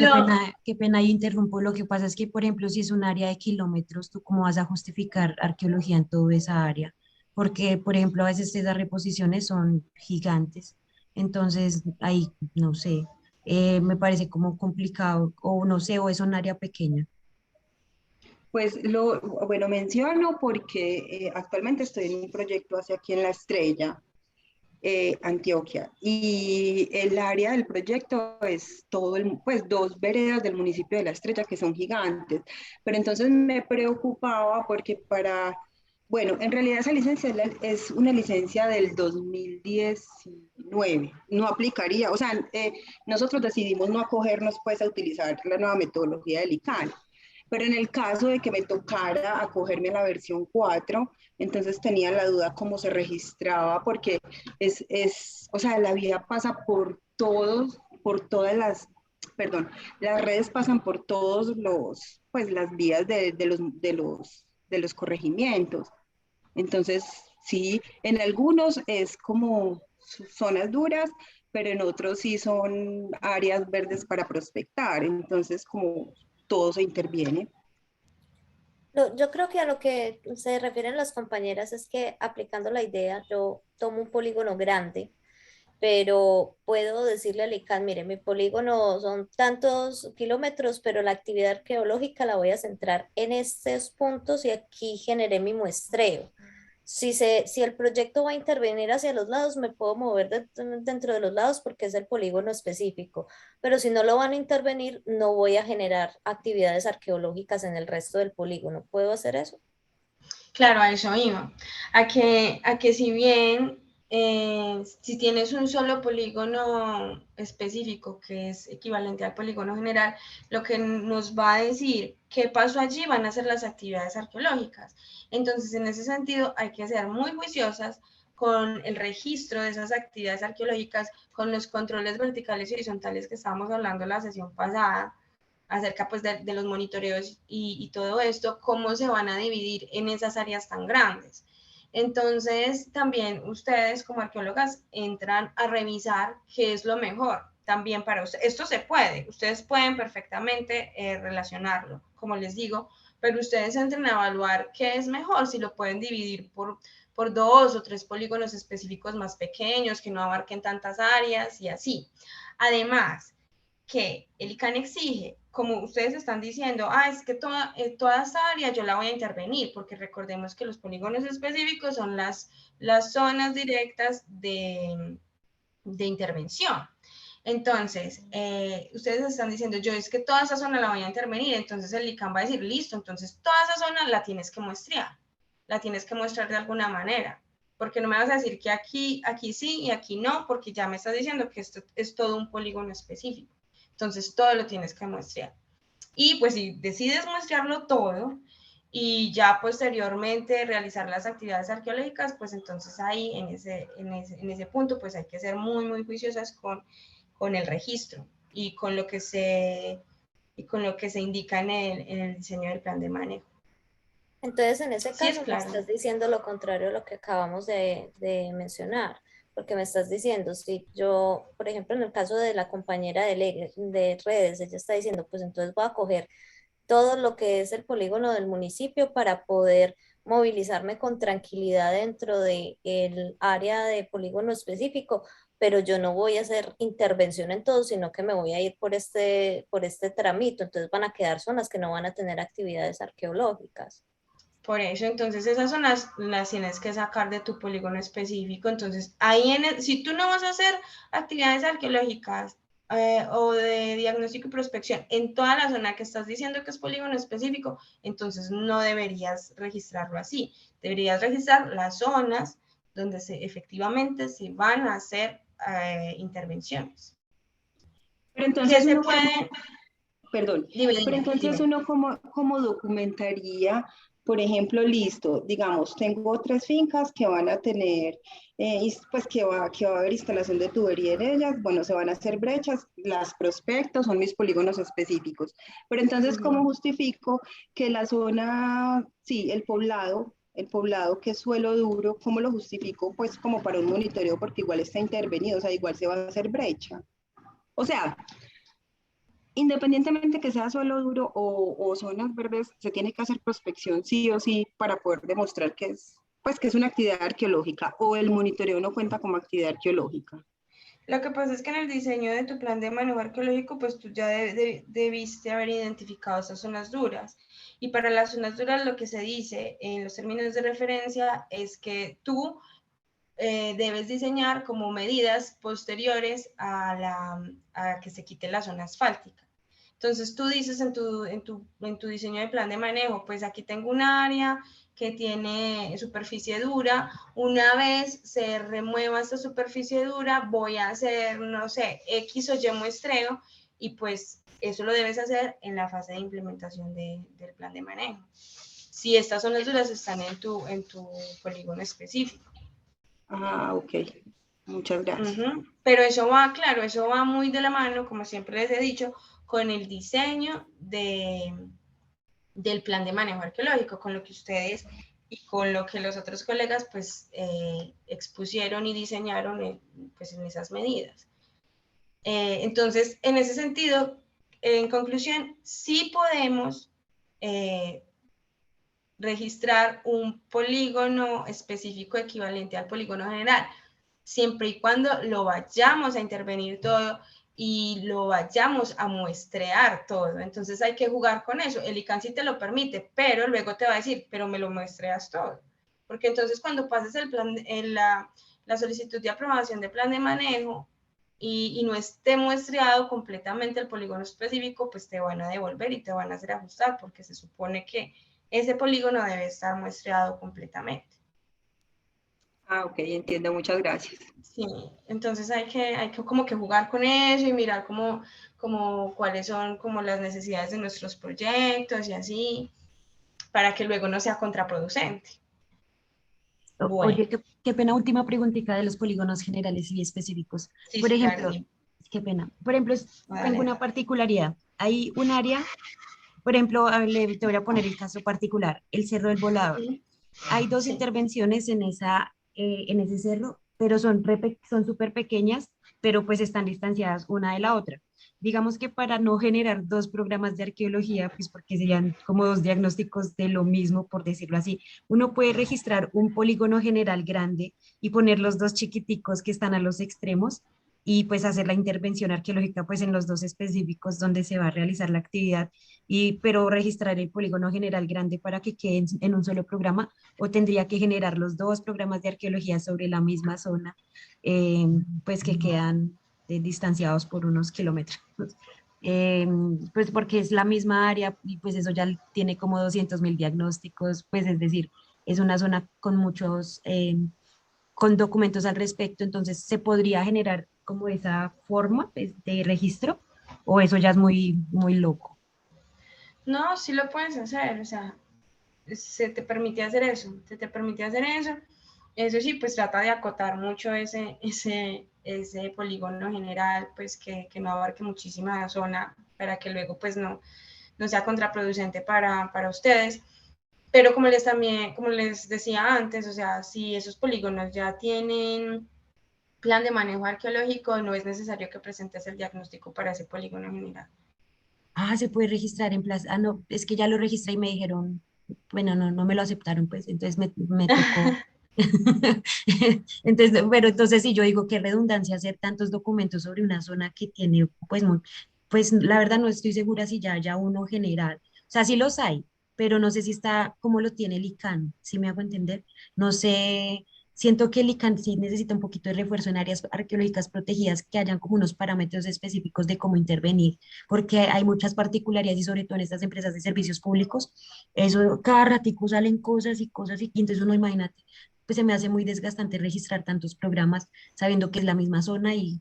qué pena, ahí interrumpo. Lo que pasa es que, por ejemplo, si es un área de kilómetros, ¿tú cómo vas a justificar arqueología en toda esa área? Porque, por ejemplo, a veces esas reposiciones son gigantes. Entonces, ahí, no sé, me parece como complicado, o no sé, o es un área pequeña. Pues bueno, menciono porque actualmente estoy en un proyecto hacia aquí en La Estrella, Antioquia, y el área del proyecto es pues 2 veredas del municipio de La Estrella que son gigantes, pero entonces me preocupaba porque bueno, en realidad esa licencia es una licencia del 2019, no aplicaría, o sea, nosotros decidimos no acogernos pues a utilizar la nueva metodología del ICANN. Pero en el caso de que me tocara acogerme a la versión 4, entonces tenía la duda cómo se registraba, porque o sea, la vía pasa por todas perdón, las redes pasan por todos pues las vías de los corregimientos. Entonces, sí, en algunos es como zonas duras, pero en otros sí son áreas verdes para prospectar. Entonces, como todo se interviene. Yo creo que a lo que se refieren las compañeras es que aplicando la idea, yo tomo un polígono grande, pero puedo decirle al ICANN, mire, mi polígono son tantos kilómetros, pero la actividad arqueológica la voy a centrar en estos puntos y aquí generé mi muestreo. Si el proyecto va a intervenir hacia los lados, me puedo mover dentro de los lados porque es el polígono específico, pero si no lo van a intervenir, no voy a generar actividades arqueológicas en el resto del polígono. ¿Puedo hacer eso? Claro, a eso iba. A que si bien, si tienes un solo polígono específico que es equivalente al polígono general, lo que nos va a decir qué pasó allí van a ser las actividades arqueológicas. Entonces, en ese sentido, hay que ser muy juiciosas con el registro de esas actividades arqueológicas, con los controles verticales y horizontales que estábamos hablando en la sesión pasada, acerca pues de los monitoreos y todo esto, cómo se van a dividir en esas áreas tan grandes. Entonces, también ustedes como arqueólogas entran a revisar qué es lo mejor también para ustedes. Esto se puede, ustedes pueden perfectamente relacionarlo, como les digo, pero ustedes entran a evaluar qué es mejor, si lo pueden dividir por 2 o 3 polígonos específicos más pequeños, que no abarquen tantas áreas y así. Además, que el ICANN exige, como ustedes están diciendo, es que toda esta área yo la voy a intervenir, porque recordemos que los polígonos específicos son las zonas directas de intervención. Entonces, ustedes están diciendo, yo es que toda esa zona la voy a intervenir, entonces el ICANN va a decir, listo, entonces toda esa zona la tienes que muestrear, de alguna manera, porque no me vas a decir que aquí sí y aquí no, porque ya me estás diciendo que esto es todo un polígono específico. Entonces, todo lo tienes que muestrear. Y pues si decides muestrearlo todo y ya posteriormente realizar las actividades arqueológicas, pues entonces ahí en ese punto pues hay que ser muy, muy juiciosas con el registro y con lo que se indica en el diseño del plan de manejo. Entonces, en ese Sí, es caso, me claro. estás diciendo lo contrario a lo que acabamos de mencionar, porque me estás diciendo, si yo, por ejemplo, en el caso de la compañera de redes, ella está diciendo, pues entonces voy a coger todo lo que es el polígono del municipio para poder movilizarme con tranquilidad dentro del área de polígono específico, pero yo no voy a hacer intervención en todo, sino que me voy a ir por este tramito. Entonces van a quedar zonas que no van a tener actividades arqueológicas. Por eso, entonces esas son las tienes que sacar de tu polígono específico. Entonces, ahí si tú no vas a hacer actividades arqueológicas o de diagnóstico y prospección en toda la zona que estás diciendo que es polígono específico, entonces no deberías registrarlo así. Deberías registrar las zonas donde efectivamente se van a hacer intervenciones. Pero entonces ¿Qué se uno puede? Perdón, pero entonces uno como documentaría, por ejemplo, listo, digamos, tengo 3 fincas que van a tener, pues que va a haber instalación de tubería en ellas, bueno, se van a hacer brechas, las prospectos son mis polígonos específicos, pero entonces, ¿cómo justifico que la zona, sí, el poblado que es suelo duro, ¿cómo lo justifico? Pues como para un monitoreo, porque igual está intervenido, o sea, igual se va a hacer brecha. O sea, independientemente que sea suelo duro o zonas verdes, se tiene que hacer prospección sí o sí para poder demostrar que es, pues, que es una actividad arqueológica o el monitoreo no cuenta como actividad arqueológica. Lo que pasa es que en el diseño de tu plan de manejo arqueológico, pues tú ya debiste haber identificado esas zonas duras. Y para las zonas duras lo que se dice en los términos de referencia es que tú debes diseñar como medidas posteriores a que se quite la zona asfáltica. Entonces tú dices en tu diseño de plan de manejo, pues aquí tengo un área que tiene superficie dura, una vez se remueva esta superficie dura, voy a hacer, no sé, X o Y muestreo, y pues eso lo debes hacer en la fase de implementación del plan de manejo. Si estas zonas duras están en tu polígono específico. Ah, ok. Muchas gracias. Pero eso va, claro, eso va muy de la mano, como siempre les he dicho, con el diseño del plan de manejo arqueológico, con lo que ustedes y con lo que los otros colegas pues expusieron y diseñaron pues, en esas medidas. Entonces, en ese sentido, en conclusión, sí podemos registrar un polígono específico equivalente al polígono general, siempre y cuando lo vayamos a intervenir todo y lo vayamos a muestrear todo. Entonces hay que jugar con eso. El ICANN sí te lo permite, pero luego te va a decir, pero me lo muestreas todo. Porque entonces cuando pases el plan, la solicitud de aprobación de plan de manejo y no esté muestreado completamente el polígono específico, pues te van a devolver y te van a hacer ajustar, porque se supone que ese polígono debe estar muestreado completamente. Ah, ok, entiendo, muchas gracias. Sí, entonces hay que como que jugar con eso y mirar como cuáles son como las necesidades de nuestros proyectos y así, para que luego no sea contraproducente. Bueno. Oye, qué pena, última preguntita de los polígonos generales y específicos. Sí, por sí, ejemplo, claro. qué pena. Por ejemplo, Vale. tengo una particularidad. Hay un área, por ejemplo, te voy a poner el caso particular, el Cerro del Volador. Hay dos intervenciones en ese cerro, pero son súper pequeñas, pero pues están distanciadas una de la otra. Digamos que para no generar dos programas de arqueología, pues porque serían como dos diagnósticos de lo mismo, por decirlo así, uno puede registrar un polígono general grande y poner los dos chiquiticos que están a los extremos y pues hacer la intervención arqueológica pues en los dos específicos donde se va a realizar la actividad, pero registrar el polígono general grande para que quede en un solo programa, o tendría que generar los dos programas de arqueología sobre la misma zona, pues que quedan distanciados por unos kilómetros. Pues porque es la misma área y pues eso ya tiene como 200.000 diagnósticos, pues es decir, es una zona con muchos, con documentos al respecto, entonces se podría generar como esa forma de registro, o eso ya es muy, muy loco. No, sí lo puedes hacer, o sea, se te permite hacer eso, Eso sí, pues trata de acotar mucho ese polígono general, pues que no abarque muchísima zona para que luego pues no sea contraproducente para ustedes. Pero como les decía antes, o sea, si esos polígonos ya tienen plan de manejo arqueológico, no es necesario que presentes el diagnóstico para ese polígono general. Ah, se puede registrar en plaza. Ah, no, es que ya lo registré y me dijeron, bueno, no me lo aceptaron, pues, entonces me tocó. Entonces, pero entonces si yo digo qué redundancia hacer tantos documentos sobre una zona que tiene, pues la verdad no estoy segura si ya haya uno general. O sea, sí los hay, pero no sé si está como lo tiene el ICANN, ¿sí me hago entender? No sé siento que el ICANN sí necesita un poquito de refuerzo en áreas arqueológicas protegidas, que hayan como unos parámetros específicos de cómo intervenir, porque hay muchas particularidades y sobre todo en estas empresas de servicios públicos, eso cada ratico salen cosas y cosas y entonces uno imagínate, pues se me hace muy desgastante registrar tantos programas sabiendo que es la misma zona y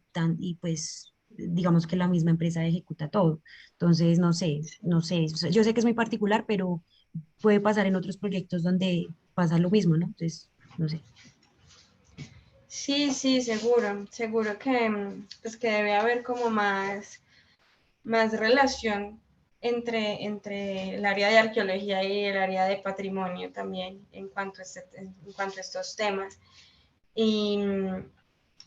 pues digamos que la misma empresa ejecuta todo. Entonces, no sé, o sea, yo sé que es muy particular, pero puede pasar en otros proyectos donde pasa lo mismo, ¿no? Entonces, no sé. Sí, sí, seguro que, pues que debe haber como más relación entre el área de arqueología y el área de patrimonio también en cuanto a estos temas. Y,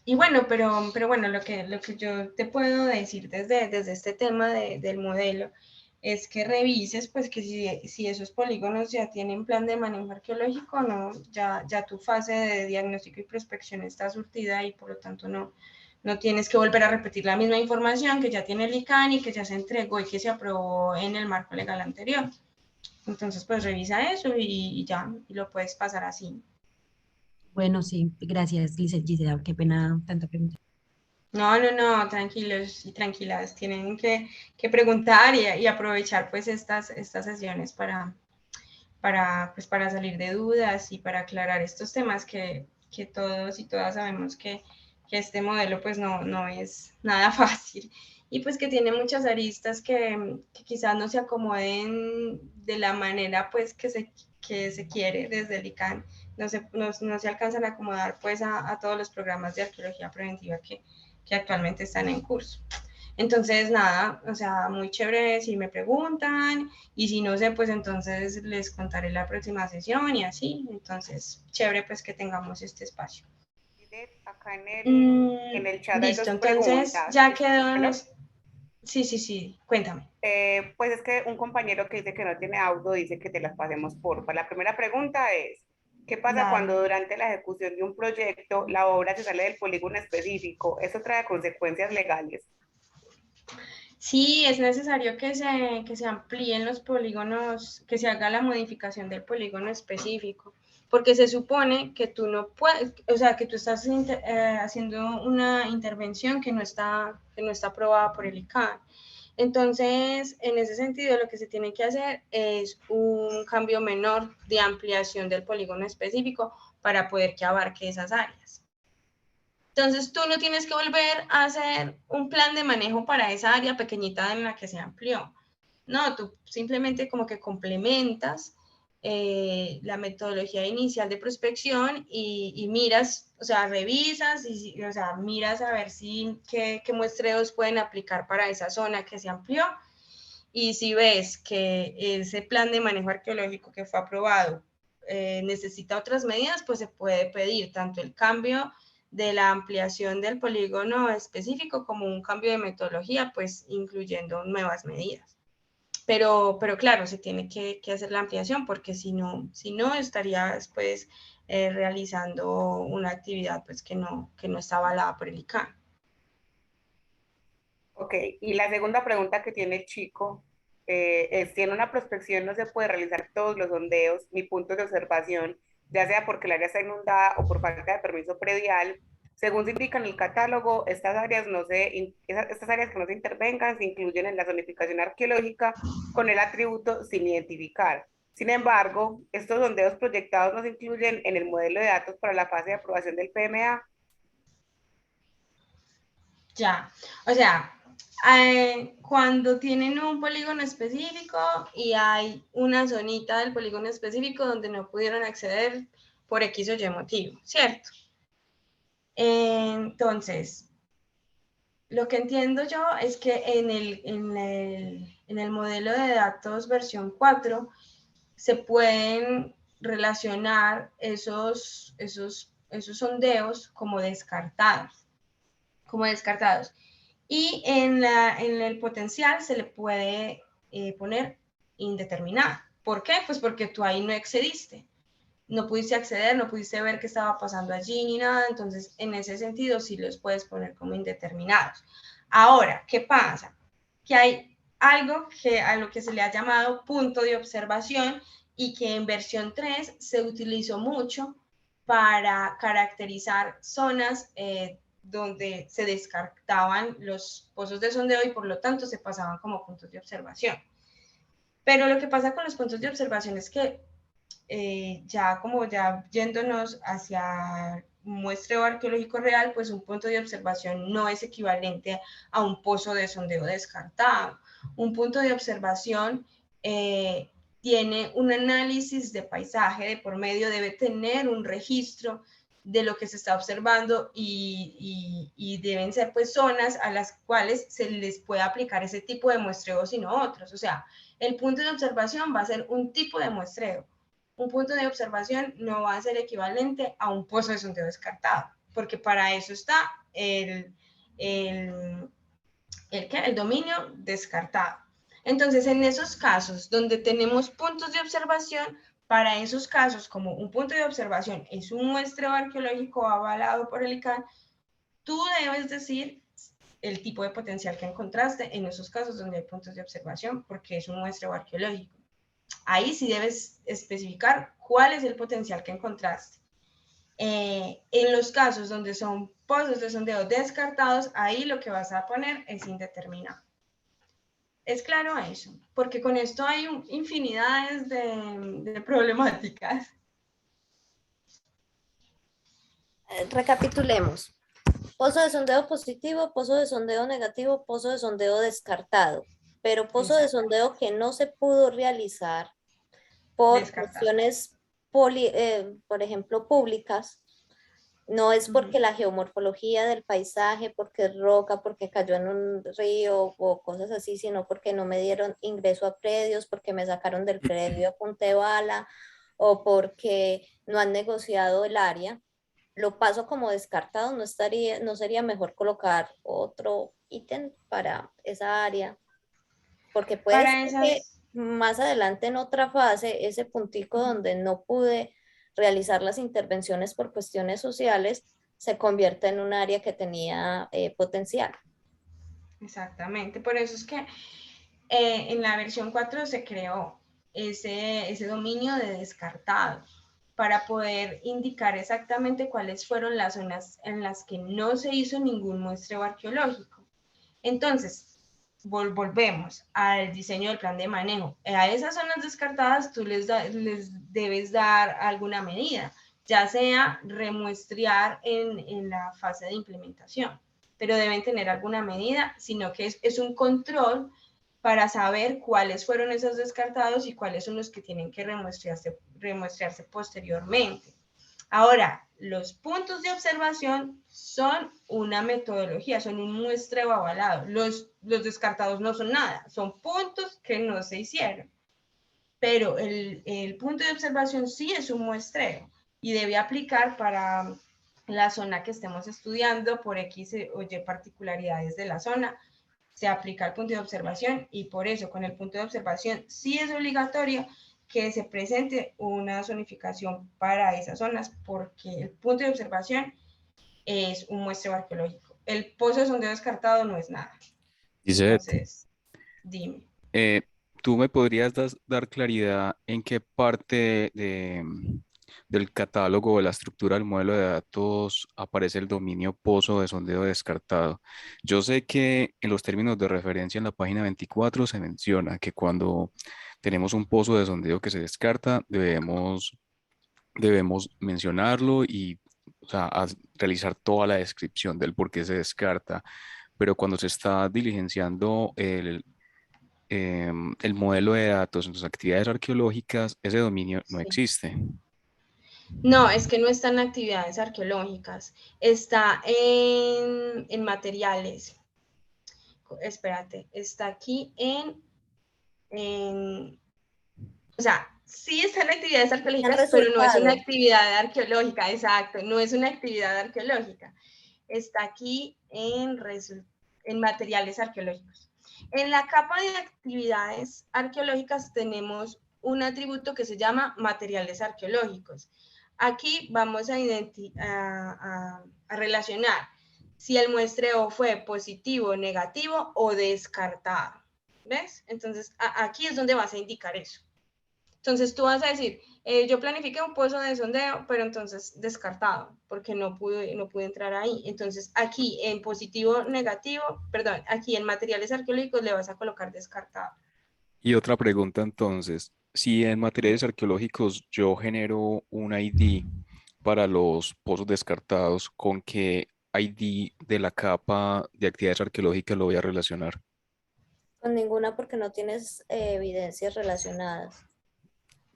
y bueno, pero bueno, lo que yo te puedo decir desde este tema del modelo es que revises, pues que si esos polígonos ya tienen plan de manejo arqueológico, no, ya tu fase de diagnóstico y prospección está surtida y por lo tanto no tienes que volver a repetir la misma información que ya tiene el ICANN y que ya se entregó y que se aprobó en el marco legal anterior. Entonces, pues revisa eso y ya, y lo puedes pasar así. Bueno, sí, gracias, Gisela, qué pena tanta pregunta. No, tranquilos y tranquilas, tienen que preguntar y aprovechar pues estas sesiones pues, para salir de dudas y para aclarar estos temas que todos y todas sabemos que este modelo pues no es nada fácil y pues que tiene muchas aristas que quizás no se acomoden de la manera pues que se quiere desde el ICANN, no se alcanzan a acomodar pues a todos los programas de arqueología preventiva que actualmente están en curso. Entonces, nada, o sea, muy chévere si me preguntan y si no sé, pues entonces les contaré la próxima sesión y así. Entonces, chévere pues que tengamos este espacio. Acá en el chat hay Listo, dos entonces preguntas. ya quedó Bueno, los... Sí, cuéntame. pues es que un compañero que dice que no tiene audio dice que te las pasemos porfa. La primera pregunta es, ¿qué pasa Dale. cuando durante la ejecución de un proyecto la obra se sale del polígono específico? ¿Eso trae consecuencias legales? Sí, es necesario que se amplíen los polígonos, que se haga la modificación del polígono específico, porque se supone que tú no puedes, o sea, que tú estás haciendo una intervención que no está aprobada por el ICANN. Entonces, en ese sentido, lo que se tiene que hacer es un cambio menor de ampliación del polígono específico para poder que abarque esas áreas. Entonces, tú no tienes que volver a hacer un plan de manejo para esa área pequeñita en la que se amplió. No, tú simplemente como que complementas la metodología inicial de prospección y miras, o sea, revisas y o sea, miras a ver qué muestreos pueden aplicar para esa zona que se amplió. Y si ves que ese plan de manejo arqueológico que fue aprobado necesita otras medidas, pues se puede pedir tanto el cambio de la ampliación del polígono específico como un cambio de metodología, pues incluyendo nuevas medidas. Pero claro, se tiene que hacer la ampliación porque si no estaría después realizando una actividad pues que no está avalada por el ICANN. Ok, y la segunda pregunta que tiene el chico es, si en una prospección no se puede realizar todos los sondeos ni puntos de observación, ya sea porque el área está inundada o por falta de permiso predial, según se indica en el catálogo, estas áreas que no se intervengan se incluyen en la zonificación arqueológica con el atributo sin identificar. Sin embargo, estos sondeos proyectados no se incluyen en el modelo de datos para la fase de aprobación del PMA. Ya, o sea, cuando tienen un polígono específico y hay una zonita del polígono específico donde no pudieron acceder por X o Y motivo, ¿cierto? Entonces, lo que entiendo yo es que en el modelo de datos versión 4 se pueden relacionar esos sondeos como descartados. Y en el potencial se le puede poner indeterminado. ¿Por qué? Pues porque tú ahí no excediste. No pudiste acceder, no pudiste ver qué estaba pasando allí ni nada. Entonces, en ese sentido, sí los puedes poner como indeterminados. Ahora, ¿qué pasa? Que hay algo a lo que se le ha llamado punto de observación y que en versión 3 se utilizó mucho para caracterizar zonas donde se descartaban los pozos de sondeo y por lo tanto se pasaban como puntos de observación. Pero lo que pasa con los puntos de observación es que ya yéndonos hacia un muestreo arqueológico real, pues un punto de observación no es equivalente a un pozo de sondeo descartado. Un punto de observación tiene un análisis de paisaje de por medio, debe tener un registro de lo que se está observando y deben ser pues zonas a las cuales se les puede aplicar ese tipo de muestreos y no otros. O sea, el punto de observación va a ser un tipo de muestreo. Un punto de observación no va a ser equivalente a un pozo de sondeo descartado, porque para eso está el dominio descartado. Entonces, en esos casos donde tenemos puntos de observación, para esos casos, como un punto de observación es un muestreo arqueológico avalado por el ICANN, tú debes decir el tipo de potencial que encontraste en esos casos donde hay puntos de observación, porque es un muestreo arqueológico. Ahí sí debes especificar cuál es el potencial que encontraste. En los casos donde son pozos de sondeo descartados, ahí lo que vas a poner es indeterminado. ¿Es claro eso? Porque con esto hay infinidades de problemáticas. Recapitulemos. Pozo de sondeo positivo, pozo de sondeo negativo, pozo de sondeo descartado. Pero pozo de sondeo que no se pudo realizar por cuestiones, por ejemplo, públicas, no es porque la geomorfología del paisaje, porque es roca, porque cayó en un río o cosas así, sino porque no me dieron ingreso a predios, porque me sacaron del predio a punta de bala o porque no han negociado el área. Lo paso como descartado, no sería mejor colocar otro ítem para esa área, porque puede ser que más adelante en otra fase, ese puntico donde no pude realizar las intervenciones por cuestiones sociales, se convierta en un área que tenía potencial. Exactamente, por eso es que en la versión 4 se creó ese dominio de descartado, para poder indicar exactamente cuáles fueron las zonas en las que no se hizo ningún muestreo arqueológico. Entonces, volvemos al diseño del plan de manejo. A esas zonas descartadas tú les debes dar alguna medida, ya sea remuestrear en la fase de implementación, pero deben tener alguna medida, sino que es un control para saber cuáles fueron esos descartados y cuáles son los que tienen que remuestrearse posteriormente. Ahora, los puntos de observación son una metodología, son un muestreo avalado. Los descartados no son nada, son puntos que no se hicieron. Pero el punto de observación sí es un muestreo y debe aplicar para la zona que estemos estudiando por X o Y particularidades de la zona. Se aplica el punto de observación y por eso con el punto de observación sí es obligatorio que se presente una zonificación para esas zonas, porque el punto de observación es un muestreo arqueológico. El pozo de sondeo descartado no es nada. Entonces, dime. ¿Tú me podrías dar claridad en qué parte del catálogo o de la estructura del modelo de datos aparece el dominio pozo de sondeo descartado? Yo sé que en los términos de referencia en la página 24 se menciona que cuando tenemos un pozo de sondeo que se descarta, debemos mencionarlo y, o sea, realizar toda la descripción del por qué se descarta. Pero cuando se está diligenciando el modelo de datos en sus actividades arqueológicas, ese dominio no existe. No, es que no está en actividades arqueológicas, está en materiales. Espérate, está aquí o sea, sí está en actividades arqueológicas, pero no es una actividad arqueológica, exacto, no es una actividad arqueológica. Está aquí en materiales arqueológicos. En la capa de actividades arqueológicas tenemos un atributo que se llama materiales arqueológicos. Aquí vamos a relacionar si el muestreo fue positivo, negativo o descartado. ¿Ves? Entonces, aquí es donde vas a indicar eso. Entonces, tú vas a decir, Yo planifiqué un pozo de sondeo, pero entonces descartado, porque no pude entrar ahí. Entonces aquí en positivo, negativo, perdón, aquí en materiales arqueológicos le vas a colocar descartado. Y otra pregunta entonces, si en materiales arqueológicos yo genero un ID para los pozos descartados, ¿con qué ID de la capa de actividades arqueológicas lo voy a relacionar? Con ninguna porque no tienes evidencias relacionadas.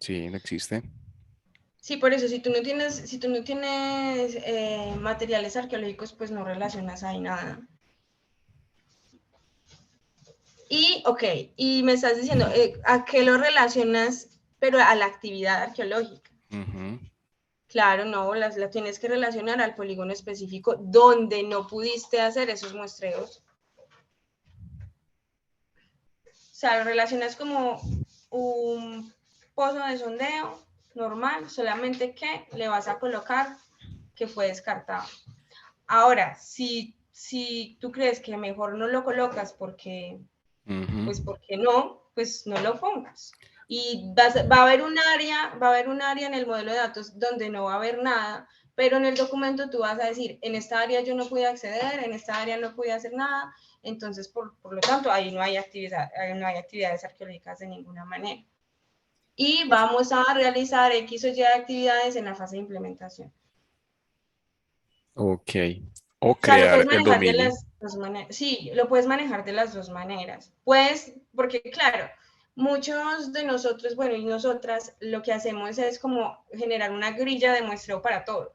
Sí, no existe. Sí, por eso, si tú no tienes materiales arqueológicos, pues no relacionas ahí nada. Y, ok, y me estás diciendo, ¿a qué lo relacionas? Pero a la actividad arqueológica. Ujú. Claro, no, la tienes que relacionar al polígono específico donde no pudiste hacer esos muestreos. O sea, lo relacionas como un pozo de sondeo normal, solamente que le vas a colocar que fue descartado. Ahora, si tú crees que mejor no lo colocas porque, pues porque no, pues no lo pongas. Y va a haber un área en el modelo de datos donde no va a haber nada, pero en el documento tú vas a decir, en esta área yo no pude acceder, en esta área no pude hacer nada, entonces por lo tanto ahí no hay actividades arqueológicas de ninguna manera. Y vamos a realizar X o Y actividades en la fase de implementación. Ok. O O sea, lo crear puedes el manejar de dominio. las dos maneras. Sí, lo puedes manejar de las dos maneras. Pues, porque claro, muchos de nosotros, bueno, y nosotras, lo que hacemos es como generar una grilla de muestreo para todo.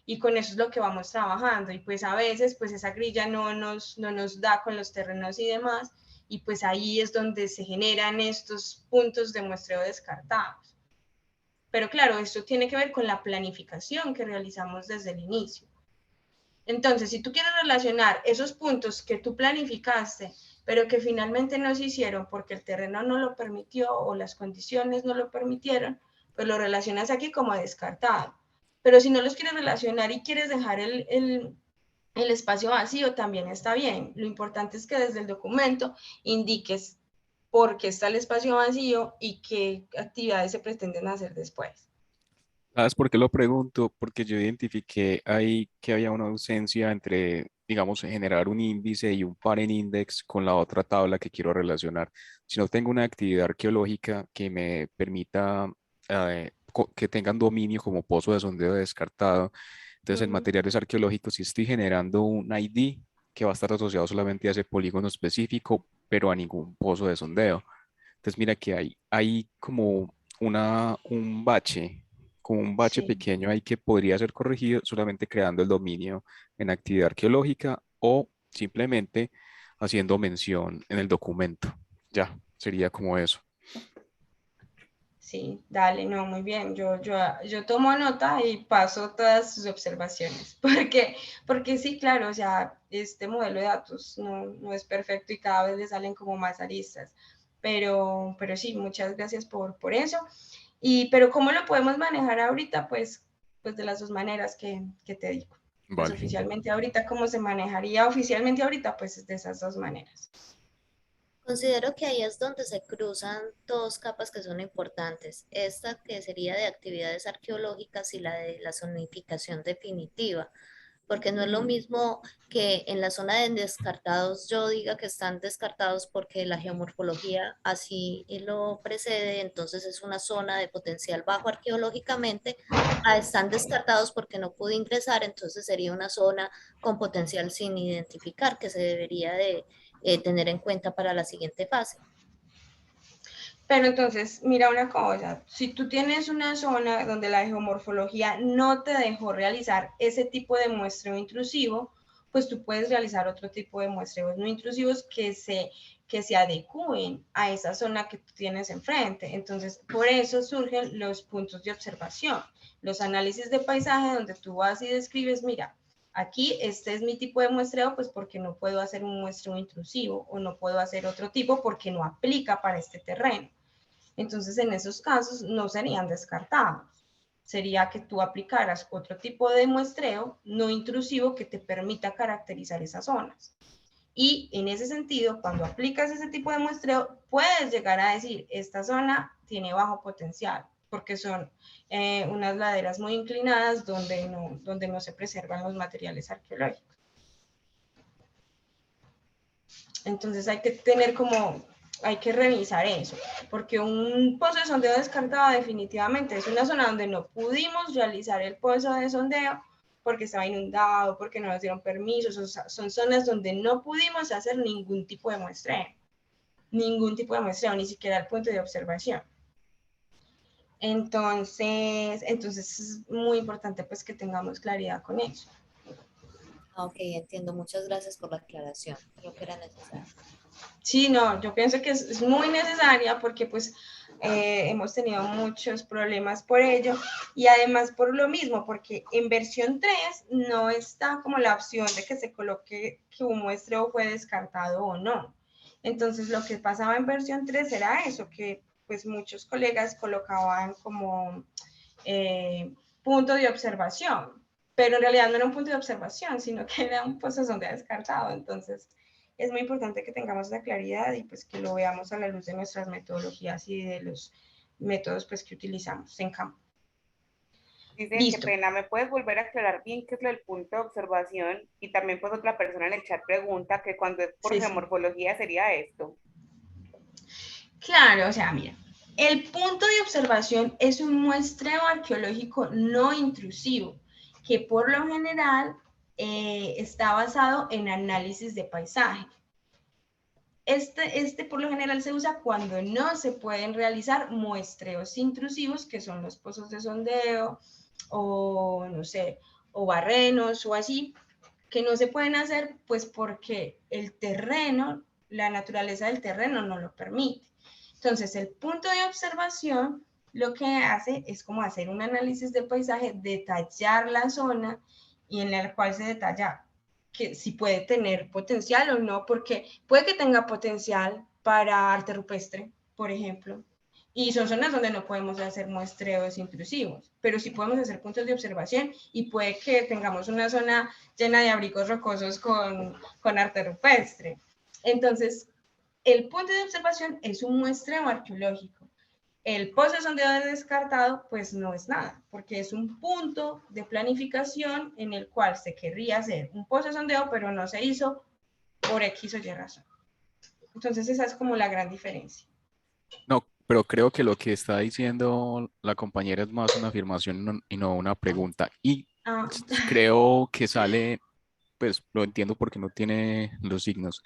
Y con eso es lo que vamos trabajando. Y pues a veces, pues esa grilla no nos da con los terrenos y demás. Y pues ahí es donde se generan estos puntos de muestreo descartados. Pero claro, esto tiene que ver con la planificación que realizamos desde el inicio. Entonces, si tú quieres relacionar esos puntos que tú planificaste, pero que finalmente no se hicieron porque el terreno no lo permitió o las condiciones no lo permitieron, pues lo relacionas aquí como descartado. Pero si no los quieres relacionar y quieres dejar el espacio vacío, también está bien. Lo importante es que desde el documento indiques por qué está el espacio vacío y qué actividades se pretenden hacer después. ¿Sabes por qué lo pregunto? Porque yo identifiqué ahí que había una ausencia entre, digamos, generar un índice y un parent index con la otra tabla que quiero relacionar. Si no tengo una actividad arqueológica que me permita que tengan dominio como pozo de sondeo descartado, entonces en materiales arqueológicos sí estoy generando un ID que va a estar asociado solamente a ese polígono específico, pero a ningún pozo de sondeo. Entonces mira que hay como un bache, como un bache Sí. pequeño ahí que podría ser corregido solamente creando el dominio en actividad arqueológica o simplemente haciendo mención en el documento. Ya, sería como eso. Sí, dale, no, muy bien. Yo tomo nota y paso todas sus observaciones, porque sí, claro, o sea, este modelo de datos no es perfecto y cada vez le salen como más aristas, pero sí, muchas gracias por eso. Pero ¿cómo lo podemos manejar ahorita? Pues de las dos maneras que te digo. Pues Vale. oficialmente ahorita, ¿cómo se manejaría oficialmente ahorita? Pues de esas dos maneras. Considero que ahí es donde se cruzan dos capas que son importantes. Esta que sería de actividades arqueológicas y la de la zonificación definitiva, porque no es lo mismo que en la zona de descartados yo diga que están descartados porque la geomorfología así lo precede, entonces es una zona de potencial bajo arqueológicamente, están descartados porque no pude ingresar, entonces sería una zona con potencial sin identificar que se debería de tener en cuenta para la siguiente fase. Pero entonces, mira una cosa, si tú tienes una zona donde la geomorfología no te dejó realizar ese tipo de muestreo intrusivo, pues tú puedes realizar otro tipo de muestreos no intrusivos que se adecúen a esa zona que tú tienes enfrente. Entonces, por eso surgen los puntos de observación, los análisis de paisaje donde tú vas y describes, mira, aquí este es mi tipo de muestreo, pues porque no puedo hacer un muestreo intrusivo o no puedo hacer otro tipo porque no aplica para este terreno. Entonces, en esos casos no serían descartados. Sería que tú aplicaras otro tipo de muestreo no intrusivo que te permita caracterizar esas zonas. Y en ese sentido, cuando aplicas ese tipo de muestreo, puedes llegar a decir, esta zona tiene bajo potencial, porque son unas laderas muy inclinadas donde no se preservan los materiales arqueológicos. Entonces hay que tener hay que revisar eso, porque un pozo de sondeo descartado definitivamente es una zona donde no pudimos realizar el pozo de sondeo porque estaba inundado, porque no nos dieron permisos, son zonas donde no pudimos hacer ningún tipo de muestreo, ni siquiera el punto de observación. Entonces es muy importante pues que tengamos claridad con eso. Ok, entiendo. Muchas gracias por la aclaración. Creo que era necesario. Sí, no, yo pienso que es muy necesaria porque pues hemos tenido muchos problemas por ello y además por lo mismo, porque en versión 3 no está como la opción de que se coloque que un muestreo fue descartado o no. Entonces lo que pasaba en versión 3 era eso, que pues muchos colegas colocaban como punto de observación, pero en realidad no era un punto de observación, sino que era un pozo donde descartado. Entonces es muy importante que tengamos la claridad y pues que lo veamos a la luz de nuestras metodologías y de los métodos pues que utilizamos en campo. Dice, Listo. qué pena, ¿me puedes volver a aclarar bien qué es lo del punto de observación? Y también pues otra persona en el chat pregunta que cuando es por geomorfología sería esto. Claro, o sea, mira, el punto de observación es un muestreo arqueológico no intrusivo, que por lo general está basado en análisis de paisaje. Este por lo general se usa cuando no se pueden realizar muestreos intrusivos, que son los pozos de sondeo, o no sé, o barrenos o así, que no se pueden hacer pues porque el terreno, la naturaleza del terreno no lo permite. Entonces, el punto de observación lo que hace es como hacer un análisis de paisaje, detallar la zona y en la cual se detalla que si puede tener potencial o no, porque puede que tenga potencial para arte rupestre, por ejemplo, y son zonas donde no podemos hacer muestreos intrusivos, pero sí podemos hacer puntos de observación y puede que tengamos una zona llena de abrigos rocosos con arte rupestre. Entonces, el punto de observación es un muestreo arqueológico. El pozo de sondeo descartado, pues no es nada, porque es un punto de planificación en el cual se querría hacer un pozo de sondeo, pero no se hizo por X o Y razón. Entonces esa es como la gran diferencia. No, pero creo que lo que está diciendo la compañera es más una afirmación y no una pregunta. Y creo que sale, pues lo entiendo porque no tiene los signos.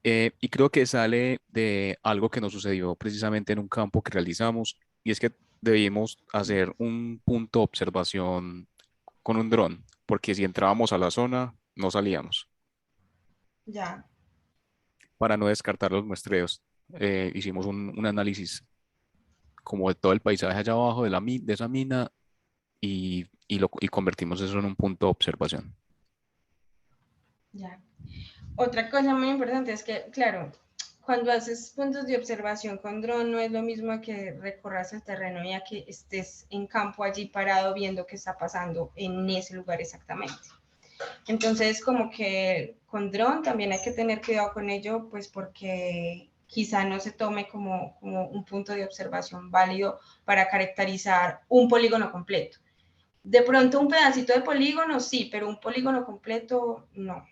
Y creo que sale de algo que nos sucedió precisamente en un campo que realizamos, y es que debimos hacer un punto de observación con un dron, porque si entrábamos a la zona, no salíamos. Ya. Para no descartar los muestreos, hicimos un análisis como de todo el paisaje allá abajo de esa mina y convertimos eso en un punto de observación. Ya. Otra cosa muy importante es que, claro, cuando haces puntos de observación con dron no es lo mismo que recorras el terreno y a que estés en campo allí parado viendo qué está pasando en ese lugar exactamente. Entonces, como que con dron también hay que tener cuidado con ello, pues porque quizá no se tome como un punto de observación válido para caracterizar un polígono completo. De pronto un pedacito de polígono sí, pero un polígono completo no.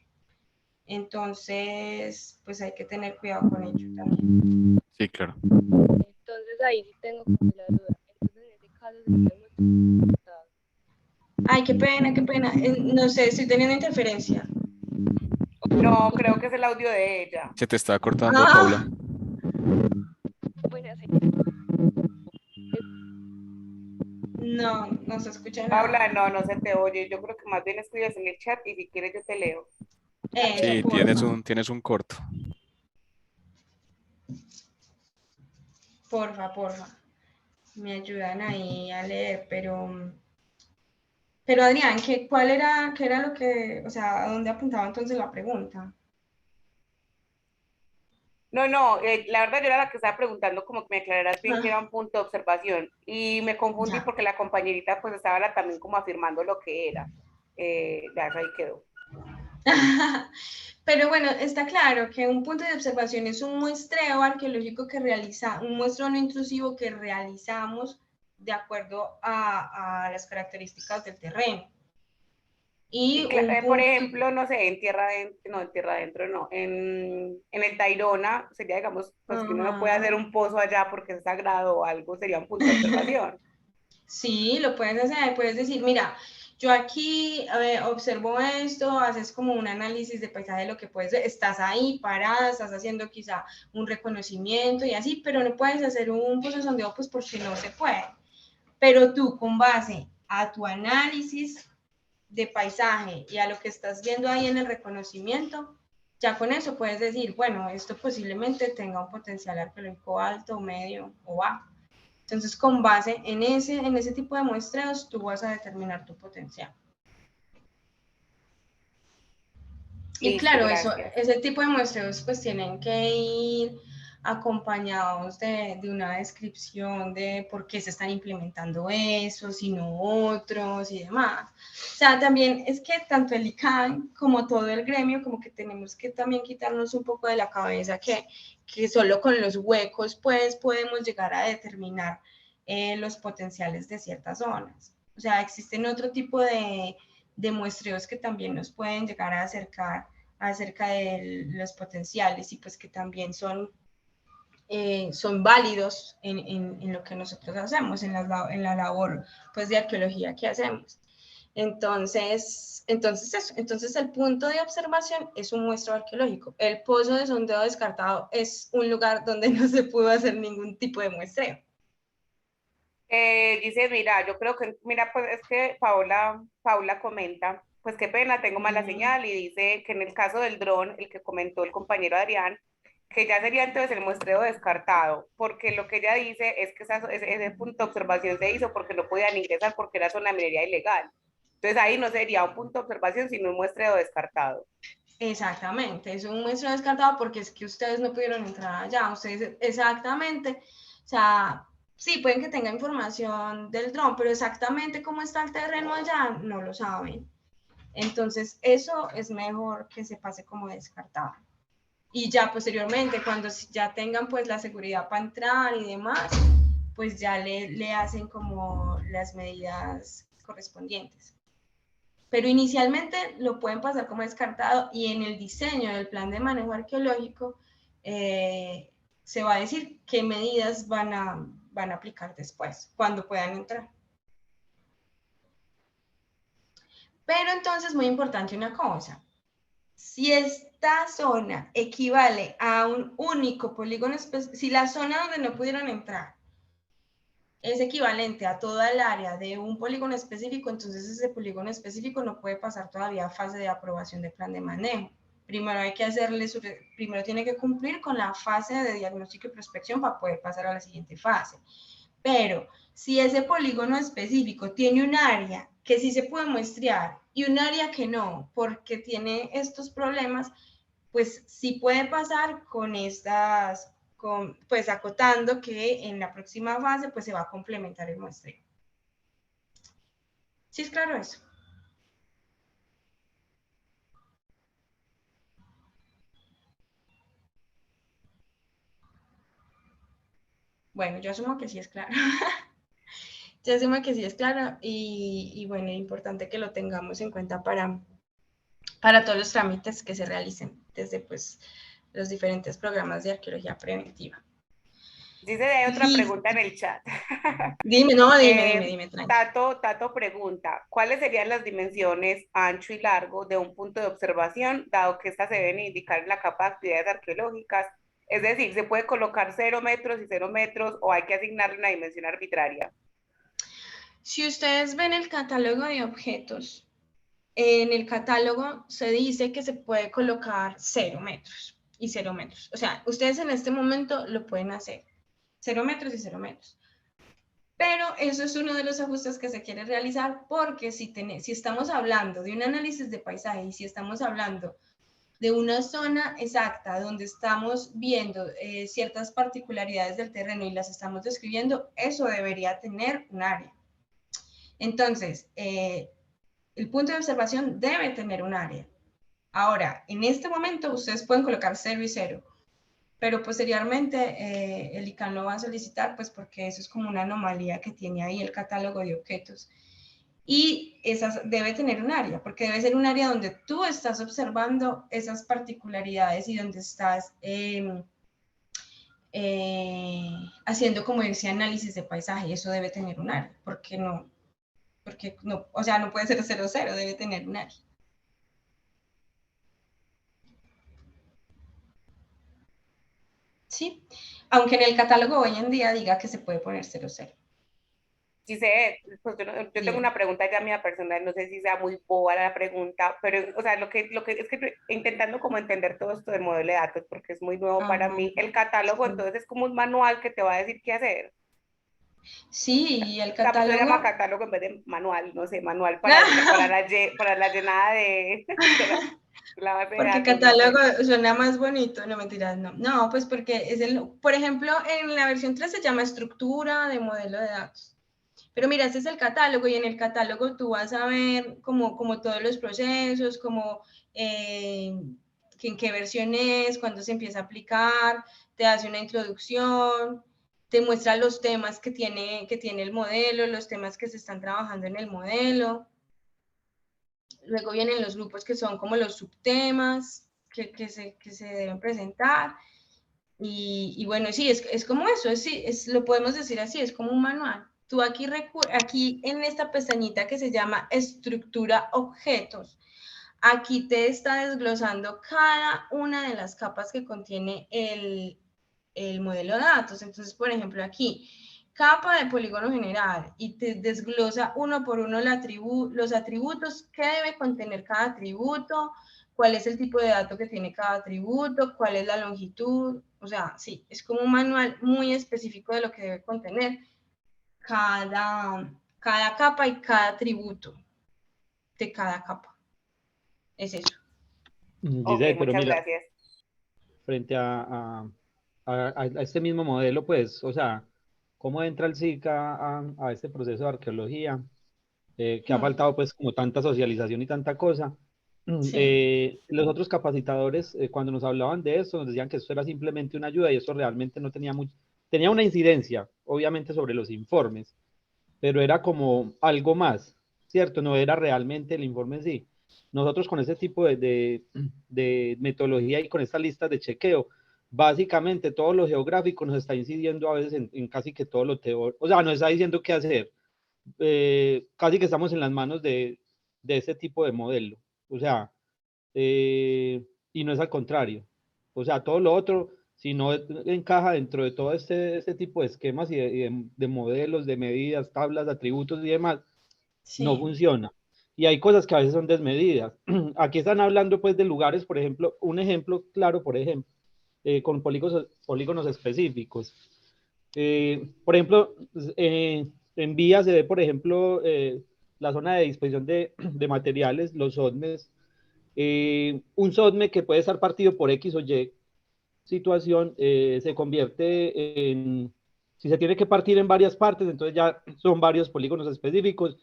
Entonces, pues hay que tener cuidado con ello también. Sí, claro. Entonces ahí sí tengo como la duda. Entonces en ese caso sería Ay, qué pena, qué pena. No sé, estoy teniendo interferencia. No, creo que es el audio de ella. Se te está cortando, Paula. No, no se escucha nada. Paula, no se te oye. Yo creo que más bien escribes en el chat y si quieres yo te leo. Sí, tienes un corto. Porfa. Me ayudan ahí a leer, pero Adrián, qué era lo que, o sea, a dónde apuntaba entonces la pregunta? No, la verdad yo era la que estaba preguntando como que me aclararas bien que era un punto de observación y me confundí porque la compañerita pues estaba también como afirmando lo que era. Ya, ahí quedó. Pero bueno, está claro que un punto de observación es un muestreo arqueológico un muestreo no intrusivo que realizamos de acuerdo a las características del terreno. Y por ejemplo, no sé, en tierra adentro no, en el Tayrona sería, digamos, pues que uno no puede hacer un pozo allá porque es sagrado o algo, sería un punto de observación. Sí, lo puedes hacer, puedes decir, mira, yo aquí observo esto, haces como un análisis de paisaje de lo que puedes ver, estás ahí parada, estás haciendo quizá un reconocimiento y así, pero no puedes hacer un pozo de sondeo pues porque no se puede. Pero tú con base a tu análisis de paisaje y a lo que estás viendo ahí en el reconocimiento, ya con eso puedes decir, bueno, esto posiblemente tenga un potencial arqueológico alto, medio o bajo. Entonces, con base en ese tipo de muestreos, tú vas a determinar tu potencial. Y claro, ese tipo de muestreos pues tienen que ir acompañados de una descripción de por qué se están implementando esos y no otros y demás. O sea, también es que tanto el ICANN como todo el gremio, como que tenemos que también quitarnos un poco de la cabeza que solo con los huecos pues podemos llegar a determinar los potenciales de ciertas zonas. O sea, existen otro tipo de muestreos que también nos pueden llegar a acercar acerca de los potenciales y pues que también son válidos en lo que nosotros hacemos, en la labor pues de arqueología que hacemos. Entonces el punto de observación es un muestreo arqueológico. El pozo de sondeo descartado es un lugar donde no se pudo hacer ningún tipo de muestreo. Dice, mira, yo creo que, mira, pues es que Paula comenta, pues qué pena, tengo mala señal, y dice que en el caso del dron, el que comentó el compañero Adrián, que ya sería entonces el muestreo descartado, porque lo que ella dice es que ese punto de observación se hizo porque no podían ingresar porque era zona de minería ilegal. Entonces ahí no sería un punto de observación, sino un muestreo descartado. Exactamente, es un muestreo descartado porque es que ustedes no pudieron entrar allá, ustedes exactamente, o sea, sí, pueden que tengan información del dron, pero exactamente cómo está el terreno allá no lo saben. Entonces, eso es mejor que se pase como descartado. Y ya posteriormente, cuando ya tengan pues la seguridad para entrar y demás, pues ya le hacen como las medidas correspondientes. Pero inicialmente lo pueden pasar como descartado y en el diseño del plan de manejo arqueológico se va a decir qué medidas van a aplicar después, cuando puedan entrar. Pero entonces, muy importante una cosa, si esta zona equivale a un único polígono, si la zona donde no pudieron entrar es equivalente a toda el área de un polígono específico, entonces ese polígono específico no puede pasar todavía a fase de aprobación de plan de manejo. Primero hay que primero tiene que cumplir con la fase de diagnóstico y prospección para poder pasar a la siguiente fase. Pero si ese polígono específico tiene un área que sí se puede muestrear y un área que no, porque tiene estos problemas, pues sí puede pasar con estas, pues acotando que en la próxima fase pues se va a complementar el muestreo. ¿Sí es claro eso? Bueno, yo asumo que sí es claro. Yo asumo que sí es claro y bueno, es importante que lo tengamos en cuenta para todos los trámites que se realicen desde pues los diferentes programas de arqueología preventiva. Dice, hay otra pregunta en el chat. Dime, dime. Tato pregunta, ¿cuáles serían las dimensiones ancho y largo de un punto de observación, dado que estas se deben indicar en la capa de actividades arqueológicas? Es decir, ¿se puede colocar 0 metros y 0 metros o hay que asignarle una dimensión arbitraria? Si ustedes ven el catálogo de objetos, en el catálogo se dice que se puede colocar 0 metros y 0 metros. O sea, ustedes en este momento lo pueden hacer. 0 metros y 0 metros. Pero eso es uno de los ajustes que se quiere realizar porque si estamos hablando de un análisis de paisaje y si estamos hablando de una zona exacta donde estamos viendo ciertas particularidades del terreno y las estamos describiendo, eso debería tener un área. Entonces, el punto de observación debe tener un área. Ahora, en este momento ustedes pueden colocar 0 y 0, pero posteriormente el ICANN lo va a solicitar, pues porque eso es como una anomalía que tiene ahí el catálogo de objetos. Y esa debe tener un área, porque debe ser un área donde tú estás observando esas particularidades y donde estás haciendo como ese análisis de paisaje, y eso debe tener un área, porque no, o sea, no puede ser 0,0, debe tener un área. Sí, aunque en el catálogo hoy en día diga que se puede poner 0,0. Giselle, pues yo tengo una pregunta ya mía personal, no sé si sea muy boba la pregunta, pero, o sea, lo que es que intentando como entender todo esto del modelo de datos, porque es muy nuevo para mí, el catálogo entonces es como un manual que te va a decir qué hacer. Sí, el catálogo... se llama catálogo... catálogo en vez de manual, no sé, manual para la llenada de la base de Porque datos, catálogo no sé. suena más bonito, no mentiras, no. No, pues porque es por ejemplo, en la versión 3 se llama estructura de modelo de datos. Pero mira, este es el catálogo y en el catálogo tú vas a ver como todos los procesos, como en qué versión es, cuándo se empieza a aplicar, te hace una introducción, te muestra los temas que tiene el modelo, los temas que se están trabajando en el modelo. Luego vienen los grupos que son como los subtemas que se deben presentar. Y bueno, sí, es como eso, lo podemos decir así, es como un manual. Tú aquí en esta pestañita que se llama estructura objetos, aquí te está desglosando cada una de las capas que contiene el modelo de datos. Entonces, por ejemplo, aquí, capa de polígono general, y te desglosa uno por uno los atributos, qué debe contener cada atributo, cuál es el tipo de dato que tiene cada atributo, cuál es la longitud. O sea, sí, es como un manual muy específico de lo que debe contener cada capa y cada atributo de cada capa. Es eso. Giselle, pero muchas mira, gracias. Frente a este mismo modelo, pues, o sea, ¿cómo entra el SICA a este proceso de arqueología? Que ha faltado pues como tanta socialización y tanta cosa. Los otros capacitadores, cuando nos hablaban de eso, nos decían que esto era simplemente una ayuda y eso realmente no tenía mucho, tenía una incidencia, obviamente, sobre los informes, pero era como algo más, ¿cierto? No era realmente el informe en sí. Nosotros con ese tipo de metodología y con estas listas de chequeo, básicamente todo lo geográfico nos está incidiendo a veces en casi que todo lo teórico, o sea, nos está diciendo qué hacer. Casi que estamos en las manos de ese tipo de modelo, o sea, y no es al contrario, o sea, todo lo otro, si no encaja dentro de todo este tipo de esquemas y de modelos, de medidas, tablas, atributos y demás, no funciona. Y hay cosas que a veces son desmedidas. Aquí están hablando pues de lugares, por ejemplo, un ejemplo claro, por ejemplo, con polígonos específicos. Por ejemplo, en vía se ve, por ejemplo, la zona de disposición de materiales, los SODMES. Un SODME que puede estar partido por X o Y situación se convierte en, si se tiene que partir en varias partes, entonces ya son varios polígonos específicos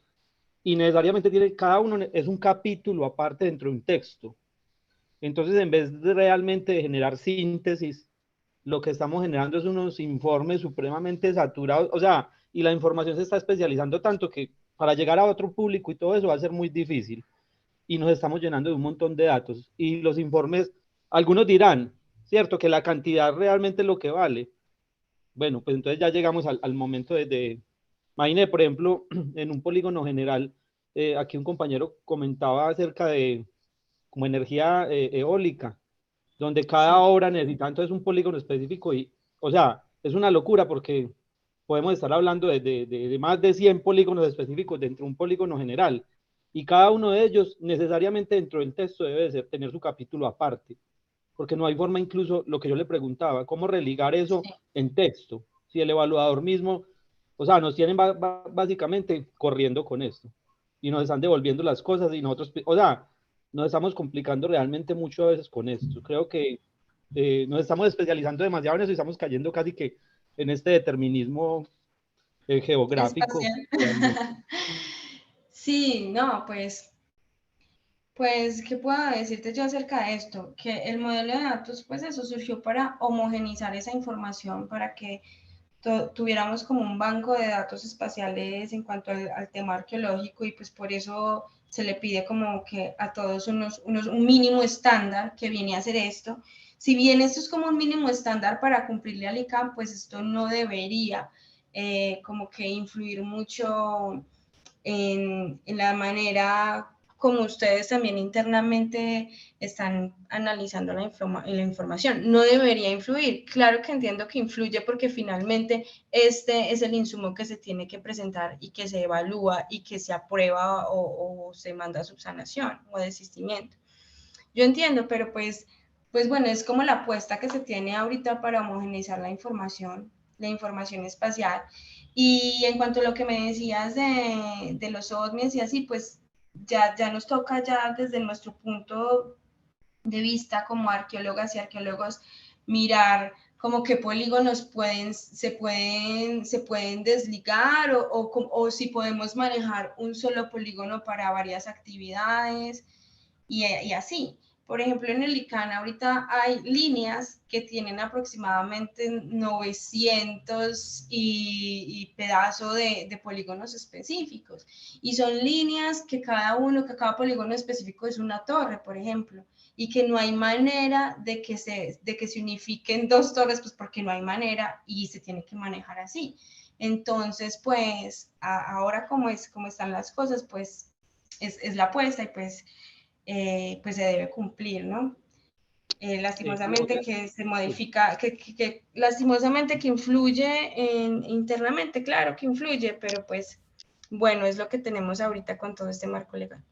y necesariamente cada uno es un capítulo aparte dentro de un texto. Entonces, en vez de realmente de generar síntesis, lo que estamos generando es unos informes supremamente saturados, o sea, y la información se está especializando tanto que para llegar a otro público y todo eso va a ser muy difícil. Y nos estamos llenando de un montón de datos. Y los informes, algunos dirán, ¿cierto? Que la cantidad realmente es lo que vale. Bueno, pues entonces ya llegamos al momento imagine, por ejemplo, en un polígono general, aquí un compañero comentaba acerca de como energía eólica, donde cada obra necesita entonces un polígono específico y, o sea, es una locura porque podemos estar hablando de más de 100 polígonos específicos dentro de un polígono general y cada uno de ellos necesariamente dentro del texto debe tener su capítulo aparte, porque no hay forma incluso, lo que yo le preguntaba, cómo religar eso en texto, si el evaluador mismo, o sea, nos tienen básicamente corriendo con esto y nos están devolviendo las cosas y nosotros, o sea, nos estamos complicando realmente mucho a veces con esto. Creo que nos estamos especializando demasiado en eso y estamos cayendo casi que en este determinismo geográfico. Sí, no, pues Pues, ¿qué puedo decirte yo acerca de esto? Que el modelo de datos, pues eso surgió para homogenizar esa información, para que tuviéramos como un banco de datos espaciales en cuanto al tema arqueológico, y pues por eso se le pide como que a todos un mínimo estándar que viene a hacer esto. Si bien esto es como un mínimo estándar para cumplirle al ICANN, pues esto no debería como que influir mucho en la manera como ustedes también internamente están analizando la información. No debería influir. Claro que entiendo que influye porque finalmente este es el insumo que se tiene que presentar y que se evalúa y que se aprueba o se manda a subsanación o desistimiento. Yo entiendo, pero pues bueno, es como la apuesta que se tiene ahorita para homogeneizar la información espacial. Y en cuanto a lo que me decías de los OVNIs y así, pues ya nos toca ya desde nuestro punto de vista como arqueólogas y arqueólogos mirar como qué polígonos se pueden desligar o si podemos manejar un solo polígono para varias actividades y así. Por ejemplo, en el ICANN ahorita hay líneas que tienen aproximadamente 900 y pedazo de polígonos específicos. Y son líneas que cada polígono específico es una torre, por ejemplo, y que no hay manera de que se unifiquen dos torres, pues porque no hay manera y se tiene que manejar así. Entonces, pues, ahora como están las cosas, pues es la apuesta y pues se debe cumplir, ¿no? Lastimosamente que se modifica, que lastimosamente que influye internamente, claro que influye, pero pues bueno, es lo que tenemos ahorita con todo este marco legal.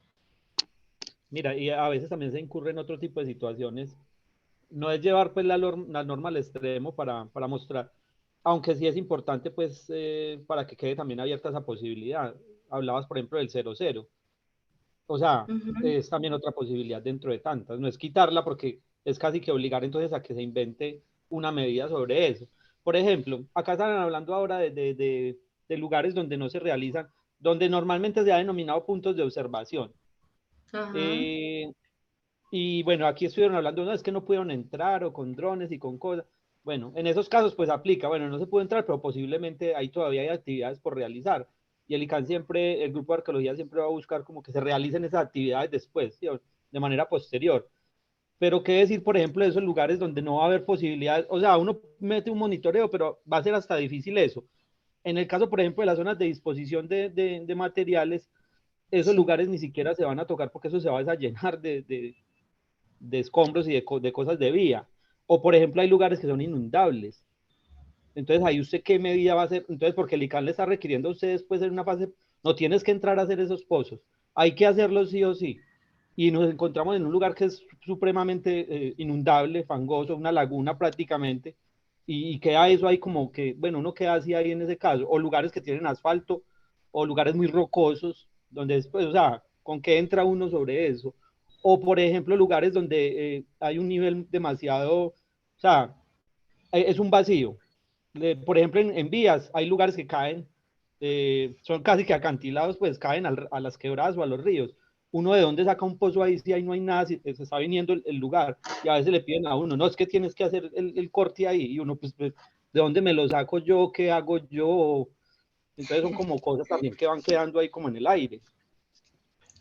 Mira, y a veces también se incurre en otro tipo de situaciones. No es llevar pues la norma al extremo para mostrar, aunque sí es importante pues para que quede también abierta esa posibilidad. Hablabas, por ejemplo, del 00. O sea, es también otra posibilidad dentro de tantas. No es quitarla porque es casi que obligar entonces a que se invente una medida sobre eso. Por ejemplo, acá están hablando ahora de lugares donde no se realizan, donde normalmente se ha denominado puntos de observación. Y bueno, aquí estuvieron hablando, no, es que no pudieron entrar o con drones y con cosas. Bueno, en esos casos pues aplica, bueno, no se pudo entrar, pero posiblemente ahí todavía hay actividades por realizar. Y el ICANN siempre, el grupo de arqueología siempre va a buscar como que se realicen esas actividades después, ¿sí? De manera posterior. Pero qué decir, por ejemplo, de esos lugares donde no va a haber posibilidades, o sea, uno mete un monitoreo, pero va a ser hasta difícil eso. En el caso, por ejemplo, de las zonas de disposición de materiales, esos lugares ni siquiera se van a tocar porque eso se va a llenar de escombros y de cosas de vía. O, por ejemplo, hay lugares que son inundables. Entonces, ahí usted qué medida va a hacer. Entonces, porque el ICANN le está requiriendo a usted después en una fase, no tienes que entrar a hacer esos pozos. Hay que hacerlo sí o sí. Y nos encontramos en un lugar que es supremamente inundable, fangoso, una laguna prácticamente. Y queda eso ahí como que, bueno, uno queda así ahí en ese caso. O lugares que tienen asfalto, o lugares muy rocosos, donde después, o sea, ¿con qué entra uno sobre eso? O, por ejemplo, lugares donde hay un nivel demasiado, o sea, es un vacío. Por ejemplo, en vías hay lugares que caen, son casi que acantilados, pues caen a las quebradas o a los ríos. Uno de dónde saca un pozo ahí si ahí no hay nada, si se está viniendo el lugar, y a veces le piden a uno, no, es que tienes que hacer el corte ahí, y uno, pues, ¿de dónde me lo saco yo? ¿Qué hago yo? Entonces son como cosas también que van quedando ahí como en el aire.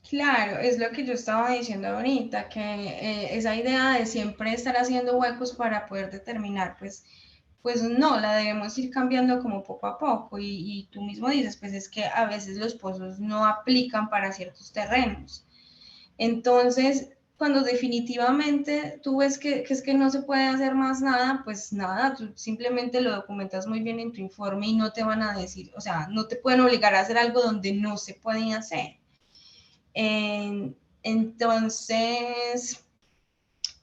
Claro, es lo que yo estaba diciendo ahorita, que esa idea de siempre estar haciendo huecos para poder determinar, pues no, la debemos ir cambiando como poco a poco. Y tú mismo dices, pues es que a veces los pozos no aplican para ciertos terrenos. Entonces, cuando definitivamente tú ves que es que no se puede hacer más nada, pues nada, tú simplemente lo documentas muy bien en tu informe y no te van a decir, o sea, no te pueden obligar a hacer algo donde no se puede hacer.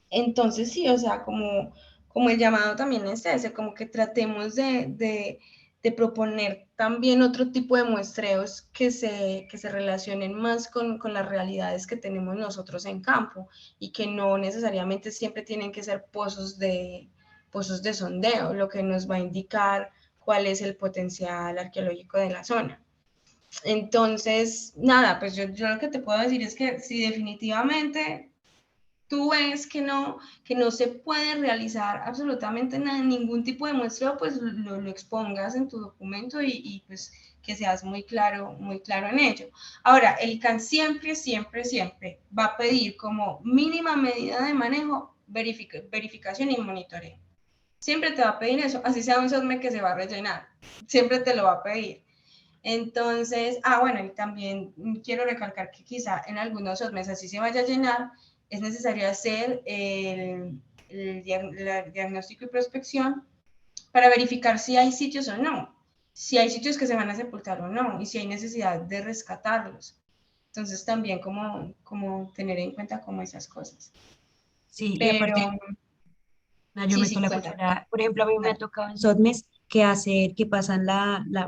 Entonces sí, o sea, como el llamado también es ese, como que tratemos de proponer también otro tipo de muestreos que se relacionen más con las realidades que tenemos nosotros en campo y que no necesariamente siempre tienen que ser pozos de sondeo, lo que nos va a indicar cuál es el potencial arqueológico de la zona. Entonces, nada, pues yo lo que te puedo decir es que si definitivamente tú ves que no se puede realizar absolutamente nada, ningún tipo de muestreo, pues lo expongas en tu documento y pues que seas muy claro en ello. Ahora, el ICANN siempre, siempre, siempre va a pedir como mínima medida de manejo verificación y monitoreo. Siempre te va a pedir eso, así sea un SOSME que se va a rellenar, siempre te lo va a pedir. Entonces, bueno, y también quiero recalcar que quizá en algunos SOSMEs así se vaya a llenar, es necesario hacer el diagnóstico y prospección para verificar si hay sitios o no, si hay sitios que se van a sepultar o no, y si hay necesidad de rescatarlos. Entonces, también como tener en cuenta como esas cosas. Sí, y Pero, aparte, yo sí, meto sí, la cuenta. cuchara. Por ejemplo, a mí me ha tocado en SODMES que pasan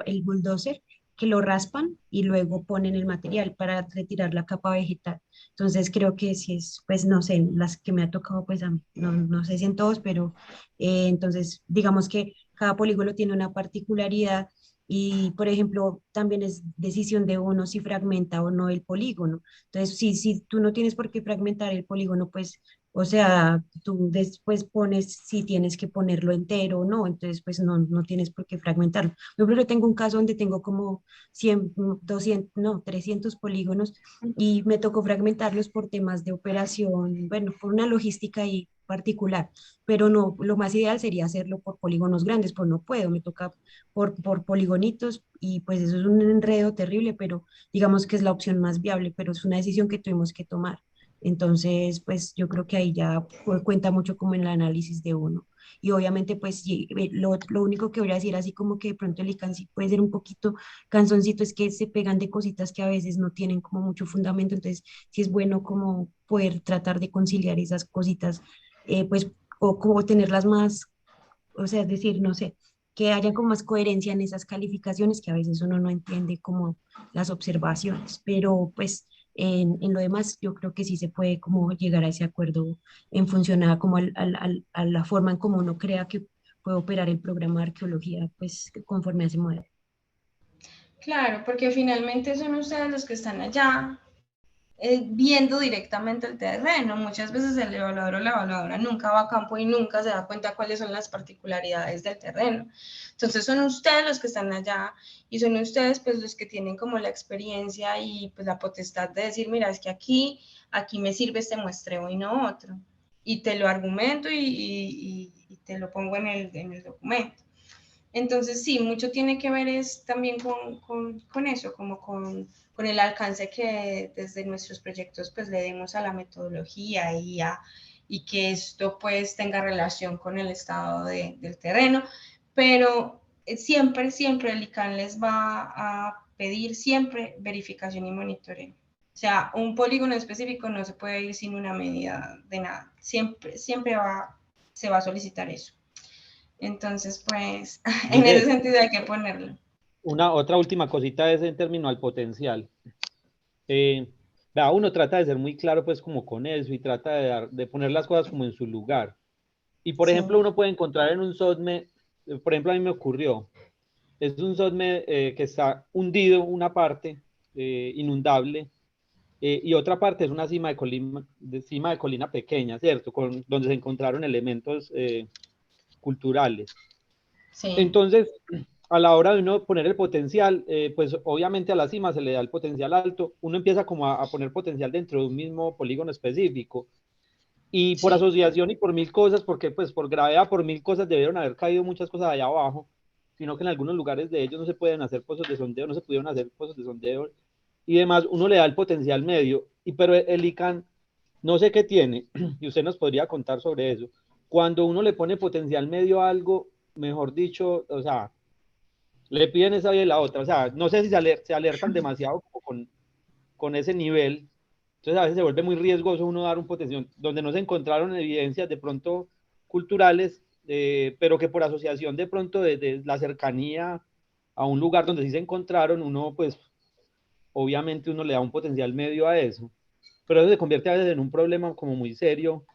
el bulldozer, que lo raspan y luego ponen el material para retirar la capa vegetal. Entonces creo que si es, pues no sé, las que me ha tocado, pues a mí, no sé si en todos, pero entonces digamos que cada polígono tiene una particularidad y, por ejemplo, también es decisión de uno si fragmenta o no el polígono. Entonces, si tú no tienes por qué fragmentar el polígono, pues o sea, tú después pones si tienes que ponerlo entero o no, entonces pues no tienes por qué fragmentarlo. Yo creo que tengo un caso donde tengo como 100, 200, no, 300 polígonos y me tocó fragmentarlos por temas de operación, bueno, por una logística ahí particular, pero no, lo más ideal sería hacerlo por polígonos grandes, pues no puedo, me toca por poligonitos y pues eso es un enredo terrible, pero digamos que es la opción más viable, pero es una decisión que tuvimos que tomar. Entonces, pues yo creo que ahí ya cuenta mucho como en el análisis de uno. Y obviamente, pues sí, lo único que voy a decir, así como que de pronto el ICANN sí puede ser un poquito canzoncito, es que se pegan de cositas que a veces no tienen como mucho fundamento. Entonces, sí es bueno como poder tratar de conciliar esas cositas, pues, o como tenerlas más, o sea, es decir, no sé, que haya como más coherencia en esas calificaciones que a veces uno no entiende como las observaciones, pero pues en lo demás yo creo que sí se puede como llegar a ese acuerdo en función a como a la forma en cómo uno crea que puede operar el programa de arqueología, pues conforme a ese modelo. Claro, porque finalmente son ustedes los que están allá viendo directamente el terreno. Muchas veces el evaluador o la evaluadora nunca va a campo y nunca se da cuenta cuáles son las particularidades del terreno. Entonces son ustedes los que están allá y son ustedes pues los que tienen como la experiencia y pues la potestad de decir, mira, es que aquí me sirve este muestreo y no otro. Y te lo argumento y te lo pongo en el documento. Entonces, sí, mucho tiene que ver es también con eso, como con el alcance que desde nuestros proyectos pues le demos a la metodología y que esto pues tenga relación con el estado del terreno, pero siempre, siempre el ICANN les va a pedir siempre verificación y monitoreo. O sea, un polígono específico no se puede ir sin una medida de nada. Siempre, siempre se va a solicitar eso. Entonces, pues, en ese Giselle, sentido hay que ponerlo. otra última cosita es en términos al potencial. Uno trata de ser muy claro pues como con eso y trata de poner las cosas como en su lugar. Y por Sí. ejemplo, uno puede encontrar en un SODME, por ejemplo, a mí me ocurrió, es un SODME que está hundido una parte, inundable, y otra parte es una cima de colina pequeña, ¿cierto? Donde se encontraron elementos culturales. Sí. Entonces, a la hora de uno poner el potencial, pues obviamente a la cima se le da el potencial alto, uno empieza como a poner potencial dentro de un mismo polígono específico, y por Sí. asociación y por mil cosas, porque pues por gravedad, por mil cosas debieron haber caído muchas cosas allá abajo, sino que en algunos lugares de ellos no se pueden hacer pozos de sondeo, no se pudieron hacer pozos de sondeo y demás, uno le da el potencial medio, pero el ICANN no sé qué tiene, y usted nos podría contar sobre eso. Cuando uno le pone potencial medio a algo, mejor dicho, o sea, le piden esa y la otra, o sea, no sé si se alertan demasiado con ese nivel, entonces a veces se vuelve muy riesgoso uno dar un potencial donde no se encontraron evidencias de pronto culturales, pero que por asociación de pronto de la cercanía a un lugar donde sí se encontraron, uno pues obviamente uno le da un potencial medio a eso, pero eso se convierte a veces en un problema como muy serio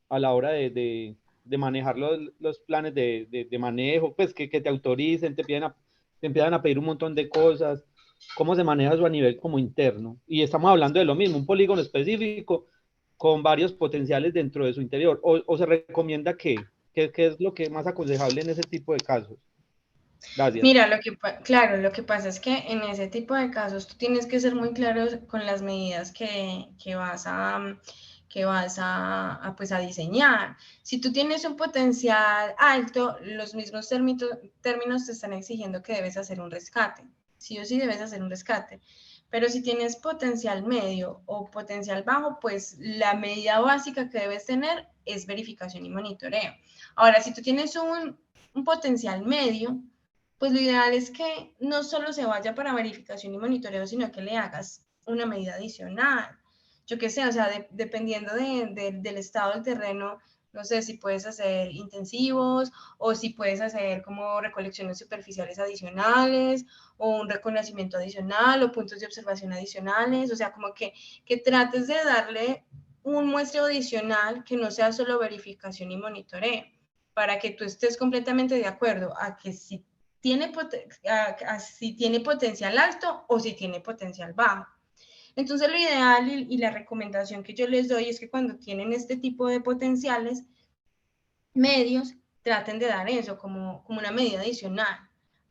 a la hora de manejar los planes de manejo, pues que te autoricen, te empiezan a pedir un montón de cosas, cómo se maneja eso a nivel como interno. Y estamos hablando de lo mismo, un polígono específico con varios potenciales dentro de su interior. ¿O se recomienda qué es lo que más aconsejable en ese tipo de casos? Gracias. Mira, claro, lo que pasa es que en ese tipo de casos tú tienes que ser muy claro con las medidas que vas pues, a diseñar. Si tú tienes un potencial alto, los mismos términos te están exigiendo que debes hacer un rescate. Sí o sí debes hacer un rescate. Pero si tienes potencial medio o potencial bajo, pues la medida básica que debes tener es verificación y monitoreo. Ahora, si tú tienes un potencial medio, pues lo ideal es que no solo se vaya para verificación y monitoreo, sino que le hagas una medida adicional. Yo qué sé, o sea, dependiendo del estado del terreno, no sé si puedes hacer intensivos o si puedes hacer como recolecciones superficiales adicionales o un reconocimiento adicional o puntos de observación adicionales, o sea, como que trates de darle un muestreo adicional que no sea solo verificación y monitoreo, para que tú estés completamente de acuerdo a que si tiene potencial alto o si tiene potencial bajo. Entonces lo ideal y la recomendación que yo les doy es que cuando tienen este tipo de potenciales medios, traten de dar eso como una medida adicional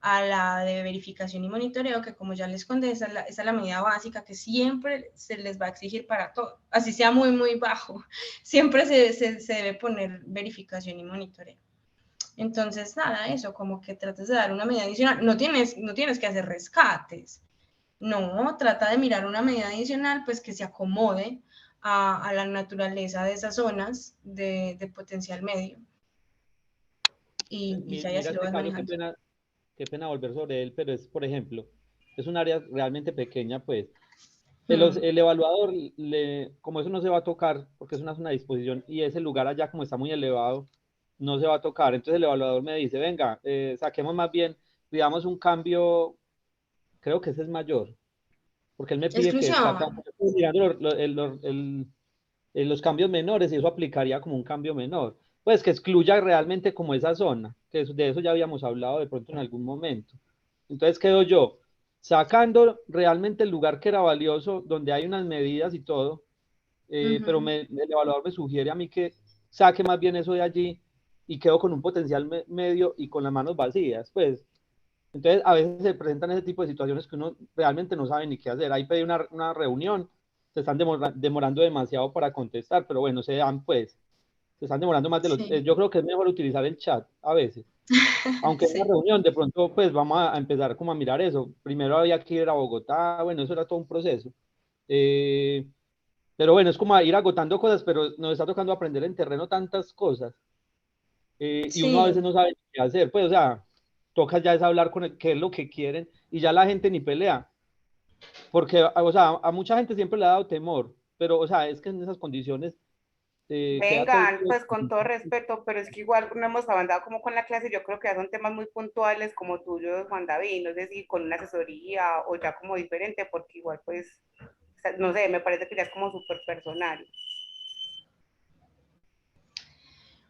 a la de verificación y monitoreo, que como ya les conté, esa es la medida básica que siempre se les va a exigir para todo, así sea muy, muy bajo, siempre se debe poner verificación y monitoreo. Entonces, nada, eso, como que trates de dar una medida adicional. No tienes que hacer rescates. No, trata de mirar una medida adicional, pues que se acomode a la naturaleza de esas zonas de potencial medio. Y ya Mira así lo este vas caso, manejando. qué pena volver sobre él, pero es, por ejemplo, es un área realmente pequeña, pues. El evaluador, como eso no se va a tocar, porque es una zona de disposición, y ese lugar allá como está muy elevado, no se va a tocar. Entonces el evaluador me dice, venga, saquemos más bien, digamos un cambio, creo que ese es mayor, porque él me pide que sacamos, mirando los cambios menores, y eso aplicaría como un cambio menor. Pues que excluya realmente como esa zona, que de eso ya habíamos hablado de pronto en algún momento. Entonces quedo yo sacando realmente el lugar que era valioso, donde hay unas medidas y todo, pero el evaluador me sugiere a mí que saque más bien eso de allí y quedo con un potencial medio y con las manos vacías, pues. Entonces a veces se presentan ese tipo de situaciones que uno realmente no sabe ni qué hacer. Ahí pedí una reunión, se están demorando demasiado para contestar, pero bueno, se dan pues, se están demorando más de lo... Sí. Yo creo que es mejor utilizar el chat a veces. Aunque Sí. en la reunión de pronto pues vamos a empezar como a mirar eso. Primero había que ir a Bogotá, bueno, eso era todo un proceso. Pero bueno, es como ir agotando cosas, pero nos está tocando aprender en terreno tantas cosas. Y uno a Sí. veces no sabe qué hacer, pues o sea, toca ya es hablar con qué es lo que quieren y ya la gente ni pelea. Porque, o sea, a mucha gente siempre le ha dado temor, pero o sea, es que en esas condiciones queda todo... Vengan, pues con todo respeto, pero es que igual no hemos avanzado como con la clase, yo creo que ya son temas muy puntuales como tuyos, Juan David, no sé si con una asesoría o ya como diferente, porque igual pues, no sé, me parece que ya es como súper personal.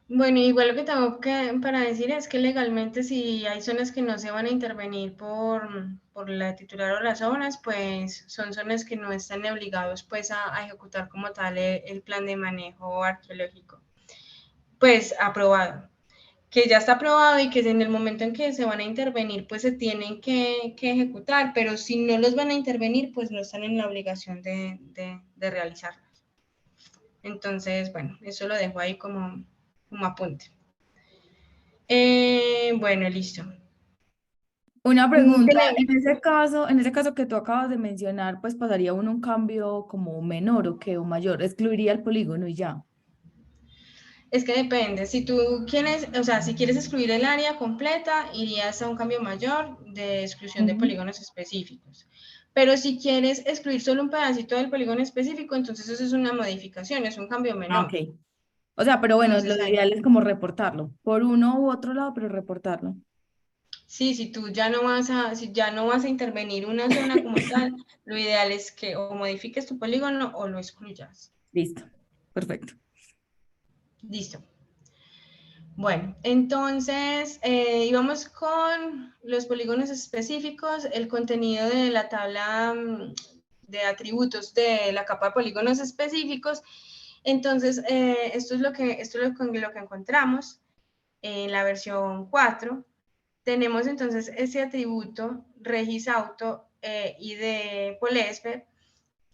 Bueno, igual lo que tengo para decir es que legalmente si hay zonas que no se van a intervenir por la titular o las zonas, pues son zonas que no están obligados pues a ejecutar como tal el plan de manejo arqueológico. Pues aprobado, que ya está aprobado y que en el momento en que se van a intervenir pues se tienen que ejecutar, pero si no los van a intervenir pues no están en la obligación de realizarlos. Entonces, bueno, eso lo dejo ahí como apunte. Bueno, listo. Una pregunta, en ese caso que tú acabas de mencionar, pues pasaría uno un cambio como menor o qué, o mayor, excluiría el polígono y ya. Es que depende, si tú quieres, o sea, si quieres excluir el área completa, irías a un cambio mayor de exclusión de polígonos específicos. Pero si quieres excluir solo un pedacito del polígono específico, entonces eso es una modificación, es un cambio menor. Ok. O sea, pero bueno, Entonces, lo ideal es como reportarlo, por uno u otro lado, pero reportarlo. sí, si tú ya no vas a intervenir una zona como tal, lo ideal es que o modifiques tu polígono o lo excluyas. Listo, perfecto. Listo. Bueno, entonces íbamos con los polígonos específicos, el contenido de la tabla de atributos de la capa de polígonos específicos. Entonces, esto es lo que encontramos en la versión 4. Tenemos entonces ese atributo RegisAuto y de Polespe,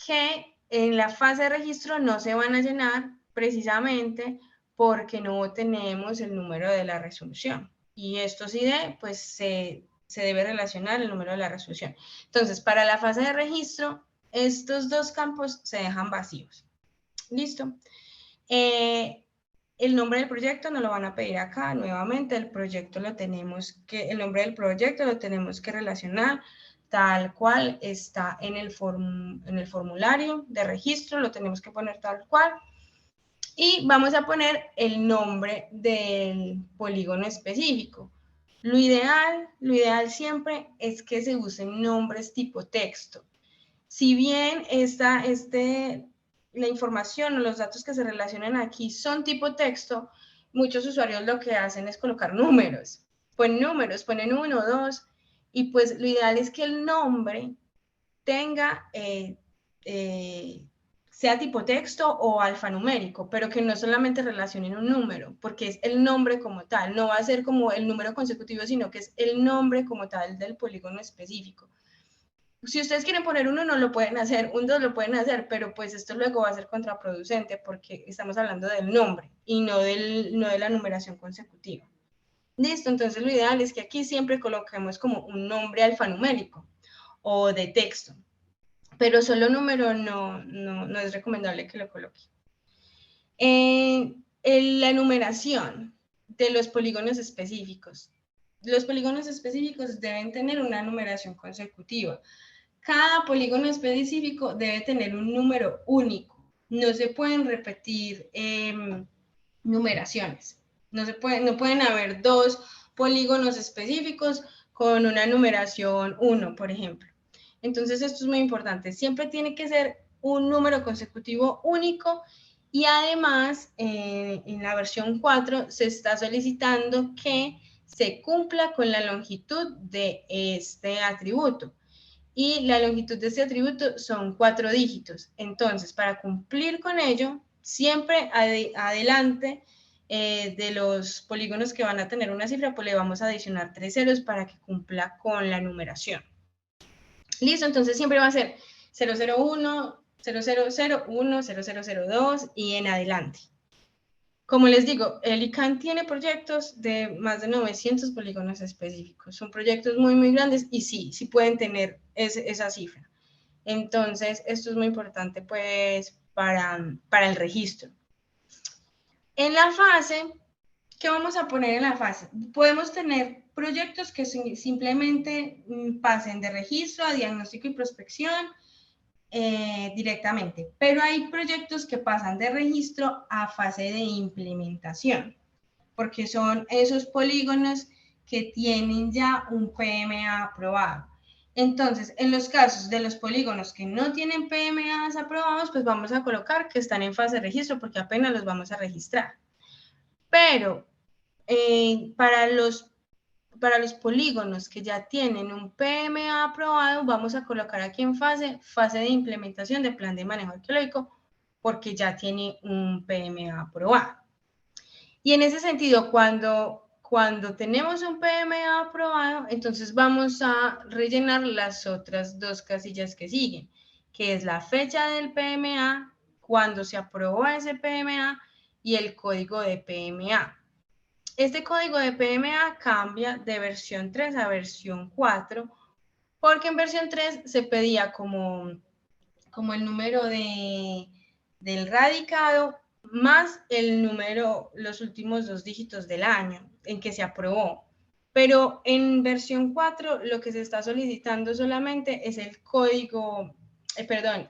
que en la fase de registro no se van a llenar precisamente porque no tenemos el número de la resolución. Y estos ID, pues se debe relacionar el número de la resolución. Entonces, para la fase de registro, estos dos campos se dejan vacíos. ¿Listo? El nombre del proyecto nos lo van a pedir acá. Nuevamente, el nombre del proyecto lo tenemos que relacionar tal cual está en el formulario de registro, lo tenemos que poner tal cual. Y vamos a poner el nombre del polígono específico. Lo ideal siempre es que se usen nombres tipo texto. Si bien la información o los datos que se relacionan aquí son tipo texto, muchos usuarios lo que hacen es colocar números. Ponen 1, 2, y pues lo ideal es que el nombre tenga, sea tipo texto o alfanumérico, pero que no solamente relacionen un número, porque es el nombre como tal, no va a ser como el número consecutivo, sino que es el nombre como tal del polígono específico. Si ustedes quieren poner un 1 lo pueden hacer, un 2 lo pueden hacer, pero pues esto luego va a ser contraproducente porque estamos hablando del nombre y no de la numeración consecutiva. Listo, entonces lo ideal es que aquí siempre coloquemos como un nombre alfanumérico o de texto, pero solo número no es recomendable que lo coloque. La numeración de los polígonos específicos. Los polígonos específicos deben tener una numeración consecutiva. Cada polígono específico debe tener un número único. No se pueden repetir numeraciones. No pueden haber dos polígonos específicos con una numeración 1, por ejemplo. Entonces, esto es muy importante. Siempre tiene que ser un número consecutivo único y además, en la versión 4 se está solicitando que se cumpla con la longitud de este atributo. Y la longitud de este atributo son 4 dígitos. Entonces, para cumplir con ello, siempre adelante de los polígonos que van a tener una cifra, pues le vamos a adicionar 3 ceros para que cumpla con la numeración. Listo, entonces siempre va a ser 001, 0001, 0002 y en adelante. Como les digo, el ICANN tiene proyectos de más de 900 polígonos específicos. Son proyectos muy, muy grandes y sí pueden tener esa cifra. Entonces, esto es muy importante, pues, para el registro. En la fase, ¿qué vamos a poner en la fase? Podemos tener proyectos que simplemente pasen de registro a diagnóstico y prospección, directamente, pero hay proyectos que pasan de registro a fase de implementación, porque son esos polígonos que tienen ya un PMA aprobado. Entonces, en los casos de los polígonos que no tienen PMAs aprobados, pues vamos a colocar que están en fase de registro porque apenas los vamos a registrar. Pero para los polígonos que ya tienen un PMA aprobado, vamos a colocar aquí en fase de implementación de plan de manejo arqueológico, porque ya tiene un PMA aprobado. Y en ese sentido, cuando tenemos un PMA aprobado, entonces vamos a rellenar las otras dos casillas que siguen, que es la fecha del PMA, cuando se aprobó ese PMA y el código de PMA. Este código de PMA cambia de versión 3 a versión 4, porque en versión 3 se pedía como el número del radicado más el número, los últimos 2 dígitos del año en que se aprobó. Pero en versión 4 lo que se está solicitando solamente es el código,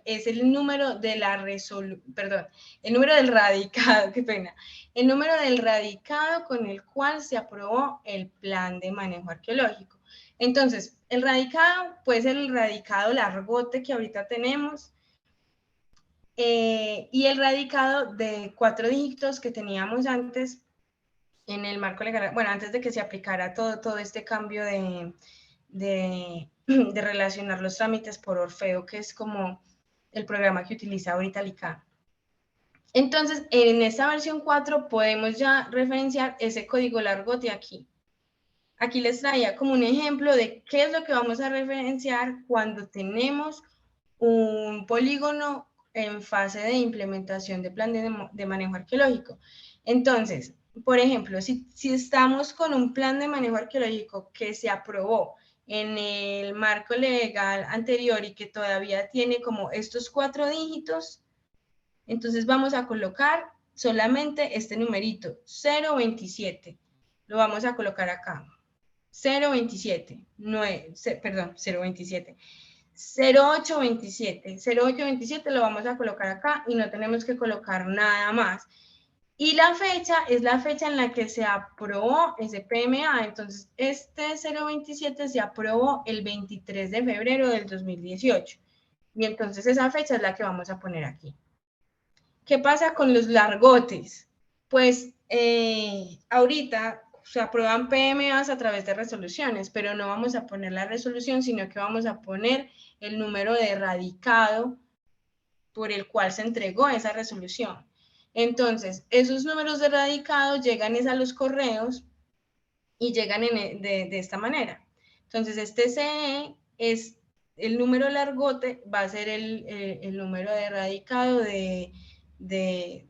es el número de la el número del radicado, qué pena, el número del radicado con el cual se aprobó el plan de manejo arqueológico. Entonces, el radicado puede ser el radicado largote que ahorita tenemos, y el radicado de 4 dígitos que teníamos antes, en el marco legal, bueno, antes de que se aplicara todo este cambio de relacionar los trámites por Orfeo, que es como el programa que utiliza ahorita el ICANN. Entonces, en esta versión 4 podemos ya referenciar ese código largo de aquí. Aquí les traía como un ejemplo de qué es lo que vamos a referenciar cuando tenemos un polígono en fase de implementación de plan de manejo arqueológico. Entonces, por ejemplo, si estamos con un plan de manejo arqueológico que se aprobó en el marco legal anterior y que todavía tiene como estos 4 dígitos, entonces vamos a colocar solamente este numerito, 027. Lo vamos a colocar acá. 027, perdón, 027. 0827. 0827 lo vamos a colocar acá y no tenemos que colocar nada más. Y la fecha es la fecha en la que se aprobó ese PMA. Entonces, este 027 se aprobó el 23 de febrero del 2018. Y entonces esa fecha es la que vamos a poner aquí. ¿Qué pasa con los largotes? Pues ahorita se aprueban PMAs a través de resoluciones, pero no vamos a poner la resolución, sino que vamos a poner el número de radicado por el cual se entregó esa resolución. Entonces, esos números de radicado llegan a los correos y llegan de esta manera. Entonces, este CE es el número largote, va a ser el número de radicado de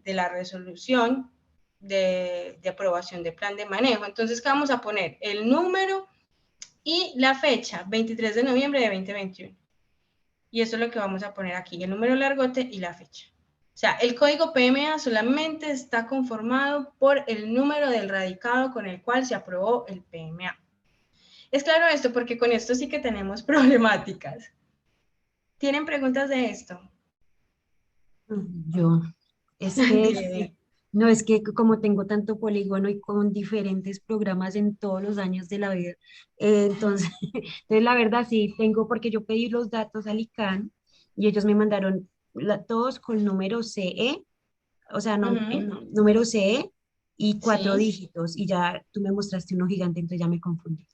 la resolución de aprobación de plan de manejo. Entonces, ¿qué vamos a poner? El número y la fecha, 23 de noviembre de 2021. Y eso es lo que vamos a poner aquí, el número largote y la fecha. O sea, el código PMA solamente está conformado por el número del radicado con el cual se aprobó el PMA. Es claro esto porque con esto sí que tenemos problemáticas. ¿Tienen preguntas de esto? Yo, es que, no, es que como tengo tanto polígono y con diferentes programas en todos los años de la vida, entonces, entonces la verdad sí tengo, porque yo pedí los datos al ICANN y ellos me mandaron todos con número CE, o sea, no, número CE y 4 dígitos, y ya tú me mostraste uno gigante, entonces ya me confundí.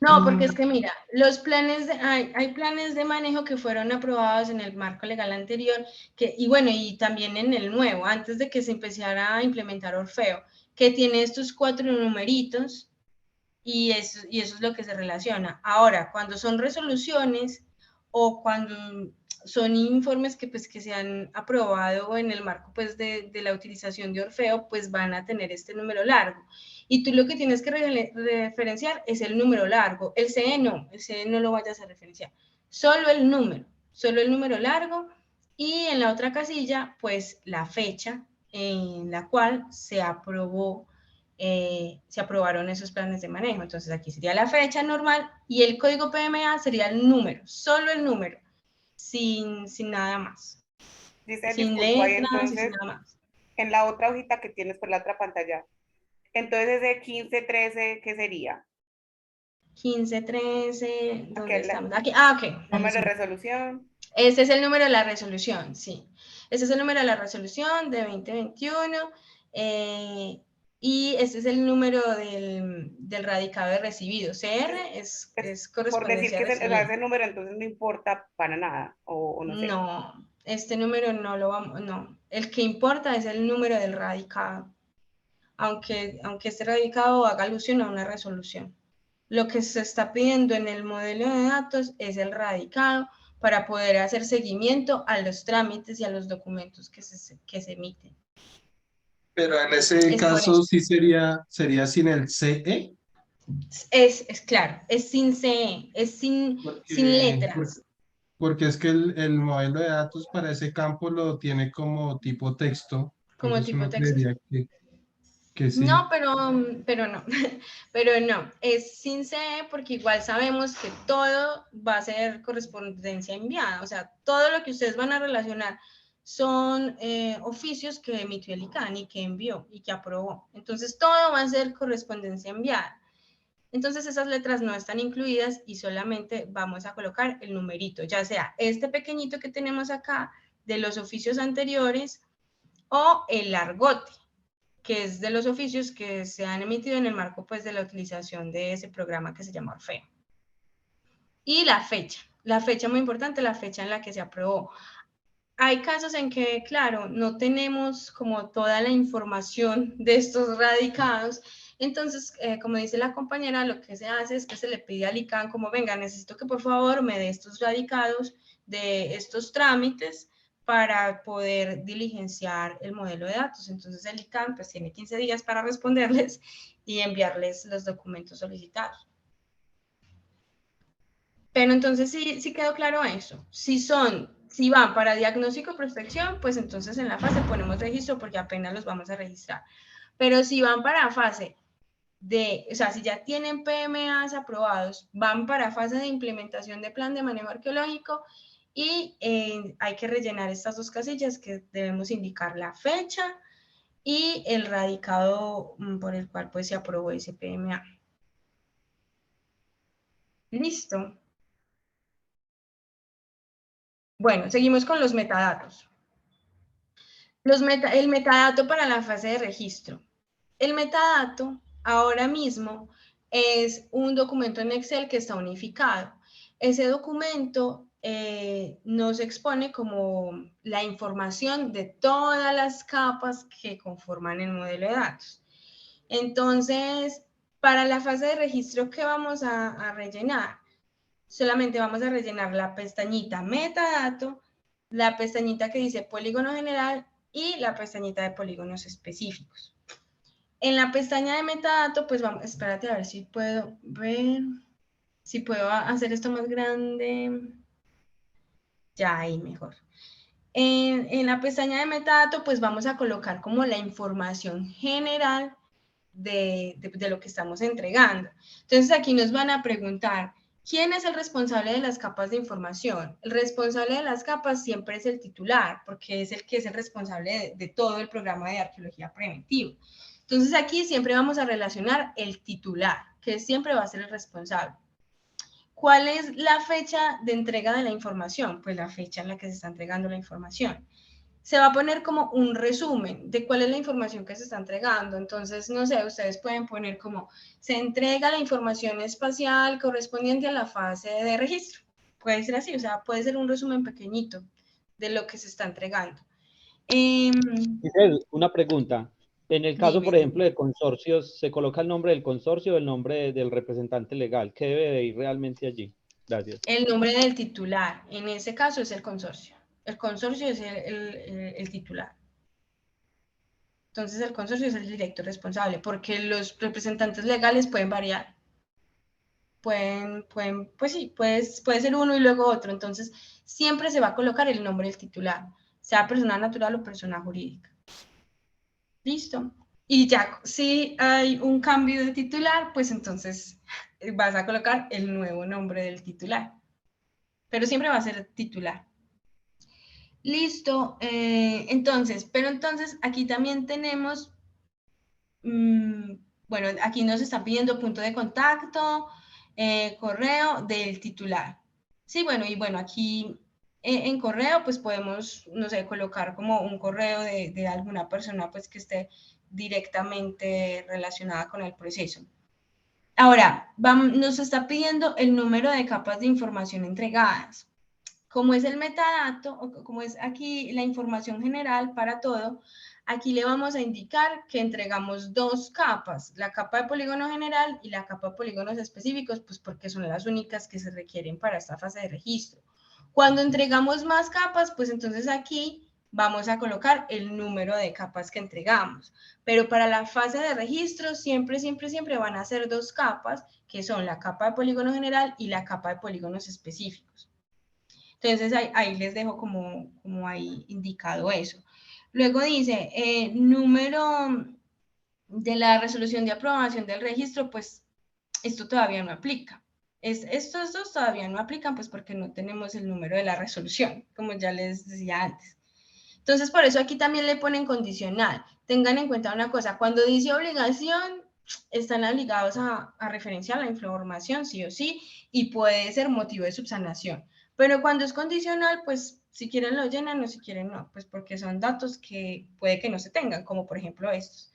No, porque es que mira, los planes hay planes de manejo que fueron aprobados en el marco legal anterior, y bueno, y también en el nuevo, antes de que se empezara a implementar Orfeo, que tiene estos 4 numeritos, y eso es lo que se relaciona. Ahora, cuando son resoluciones o cuando son informes que se han aprobado en el marco pues de la utilización de Orfeo, pues van a tener este número largo. Y tú lo que tienes que referenciar es el número largo. El CE no lo vayas a referenciar. Solo el número largo, y en la otra casilla, pues la fecha en la cual se aprobaron esos planes de manejo. Entonces aquí sería la fecha normal y el código PMA sería el número, solo el número, sin nada más. Dice, sin letras, letras y sin nada más. En la otra hojita que tienes por la otra pantalla, entonces ese 1513, ¿qué sería? 1513, ¿dónde estamos? Aquí, ok. Número de resolución. Este es el número de la resolución, sí. Este es el número de la resolución de 2021, y este es el número del radicado de recibido. CR es correspondencia. Por decir que ese número entonces no importa para nada, o no sé. No, este número no. El que importa es el número del radicado, aunque este radicado haga alusión a una resolución. Lo que se está pidiendo en el modelo de datos es el radicado para poder hacer seguimiento a los trámites y a los documentos que se emiten. Pero en ese caso sí sería sin el CE. Es claro, es sin CE, es sin letras. Porque es que el modelo de datos para ese campo lo tiene como tipo texto. Como tipo texto. Que sí. No, pero no, es sin CE porque igual sabemos que todo va a ser correspondencia enviada, o sea, todo lo que ustedes van a relacionar son oficios que emitió el ICANN y que envió y que aprobó, entonces todo va a ser correspondencia enviada. Entonces esas letras no están incluidas y solamente vamos a colocar el numerito, ya sea este pequeñito que tenemos acá de los oficios anteriores o el largote. que es de los oficios que se han emitido en el marco pues de la utilización de ese programa que se llama Orfeo. Y la fecha muy importante, la fecha en la que se aprobó. Hay casos en que, claro, no tenemos como toda la información de estos radicados, entonces, como dice la compañera, lo que se hace es que se le pide al ICANN como, venga, necesito que por favor me dé estos radicados de estos trámites para poder diligenciar el modelo de datos. Entonces el ICANN pues tiene 15 días para responderles y enviarles los documentos solicitados. Pero entonces sí quedó claro eso. Si van para diagnóstico y prospección, pues entonces en la fase ponemos registro porque apenas los vamos a registrar. Pero si van para fase o sea, si ya tienen PMAs aprobados, van para fase de implementación de plan de manejo arqueológico y hay que rellenar estas dos casillas que debemos indicar la fecha y el radicado por el cual pues se aprobó ese PMA. Listo. Bueno, seguimos con los metadatos. El metadato para la fase de registro. El metadato ahora mismo es un documento en Excel que está unificado. Ese documento nos expone como la información de todas las capas que conforman el modelo de datos. Entonces, para la fase de registro, ¿qué vamos a rellenar? Solamente vamos a rellenar la pestañita metadato, la pestañita que dice polígono general y la pestañita de polígonos específicos. En la pestaña de metadato, pues vamos, espérate a ver si puedo ver, si puedo hacer esto más grande. Ya, ahí mejor. En la pestaña de metadato, pues vamos a colocar como la información general de lo que estamos entregando. Entonces aquí nos van a preguntar, ¿quién es el responsable de las capas de información? El responsable de las capas siempre es el titular, porque es el que es el responsable de todo el programa de arqueología preventiva. Entonces aquí siempre vamos a relacionar el titular, que siempre va a ser el responsable. ¿Cuál es la fecha de entrega de la información? Pues la fecha en la que se está entregando la información. Se va a poner como un resumen de cuál es la información que se está entregando. Entonces, no sé, ustedes pueden poner como se entrega la información espacial correspondiente a la fase de registro. Puede ser así, o sea, puede ser un resumen pequeñito de lo que se está entregando. Una pregunta. En el caso, por ejemplo, de consorcios, ¿se coloca el nombre del consorcio o el nombre del representante legal? ¿Qué debe de ir realmente allí? Gracias. El nombre del titular. En ese caso es el consorcio. El consorcio es el titular. Entonces el consorcio es el director responsable, porque los representantes legales pueden variar. Pues sí, puede ser uno y luego otro. Entonces siempre se va a colocar el nombre del titular, sea persona natural o persona jurídica. Listo. Y ya, si hay un cambio de titular, pues entonces vas a colocar el nuevo nombre del titular. Pero siempre va a ser titular. Listo. Entonces aquí también tenemos, bueno, aquí nos está pidiendo punto de contacto, correo del titular. Sí, bueno, y bueno, aquí en correo pues podemos, no sé, colocar como un correo de alguna persona pues que esté directamente relacionada con el proceso. Ahora, nos está pidiendo el número de capas de información entregadas. Como es el metadato, o como es aquí la información general para todo, aquí le vamos a indicar que entregamos dos capas, la capa de polígono general y la capa de polígonos específicos, pues porque son las únicas que se requieren para esta fase de registro. Cuando entregamos más capas, pues entonces aquí vamos a colocar el número de capas que entregamos. Pero para la fase de registro siempre van a ser dos capas, que son la capa de polígono general y la capa de polígonos específicos. Entonces ahí les dejo como ahí indicado eso. Luego dice, número de la resolución de aprobación del registro, pues esto todavía no aplica. Estos dos todavía no aplican, pues porque no tenemos el número de la resolución, como ya les decía antes. Entonces, por eso aquí también le ponen condicional. Tengan en cuenta una cosa, cuando dice obligación, están obligados a referenciar la información, sí o sí, y puede ser motivo de subsanación. Pero cuando es condicional, pues si quieren lo llenan o si quieren no, pues porque son datos que puede que no se tengan, como por ejemplo estos.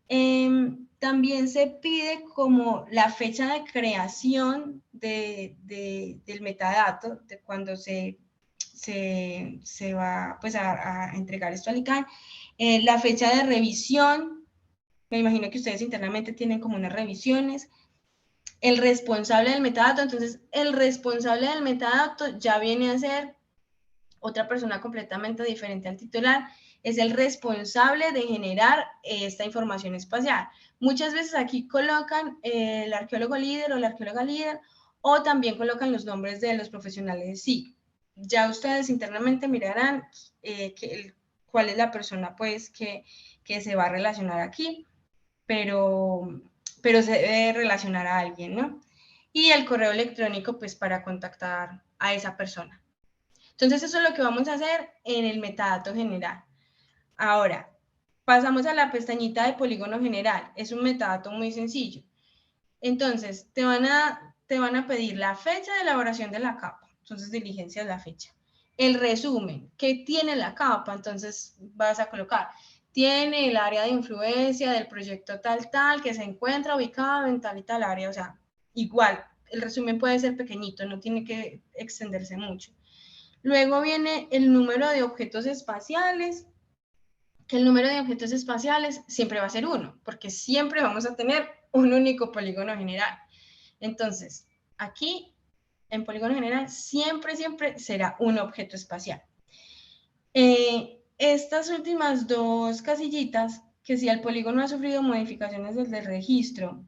También se pide como la fecha de creación del metadato, de cuando se va pues, a entregar esto al ICANN, la fecha de revisión, me imagino que ustedes internamente tienen como unas revisiones, el responsable del metadato. Entonces el responsable del metadato ya viene a ser otra persona completamente diferente al titular, es el responsable de generar esta información espacial. Muchas veces aquí colocan el arqueólogo líder o la arqueóloga líder, o también colocan los nombres de los profesionales. Sí, ya ustedes internamente mirarán cuál es la persona pues que se va a relacionar aquí, pero se debe relacionar a alguien, ¿no? Y el correo electrónico pues para contactar a esa persona. Entonces eso es lo que vamos a hacer en el metadato general. Ahora, pasamos a la pestañita de polígono general. Es un metadato muy sencillo. Entonces, te van a pedir la fecha de elaboración de la capa. Entonces, diligencias la fecha. El resumen, ¿qué tiene la capa? Entonces, vas a colocar, tiene el área de influencia del proyecto tal, que se encuentra ubicado en tal y tal área. O sea, igual, el resumen puede ser pequeñito, no tiene que extenderse mucho. Luego viene el número de objetos espaciales, que el número de objetos espaciales siempre va a ser 1, porque siempre vamos a tener un único polígono general. Entonces, aquí, en polígono general, siempre será un objeto espacial. Estas últimas dos casillitas, que si el polígono ha sufrido modificaciones desde el registro,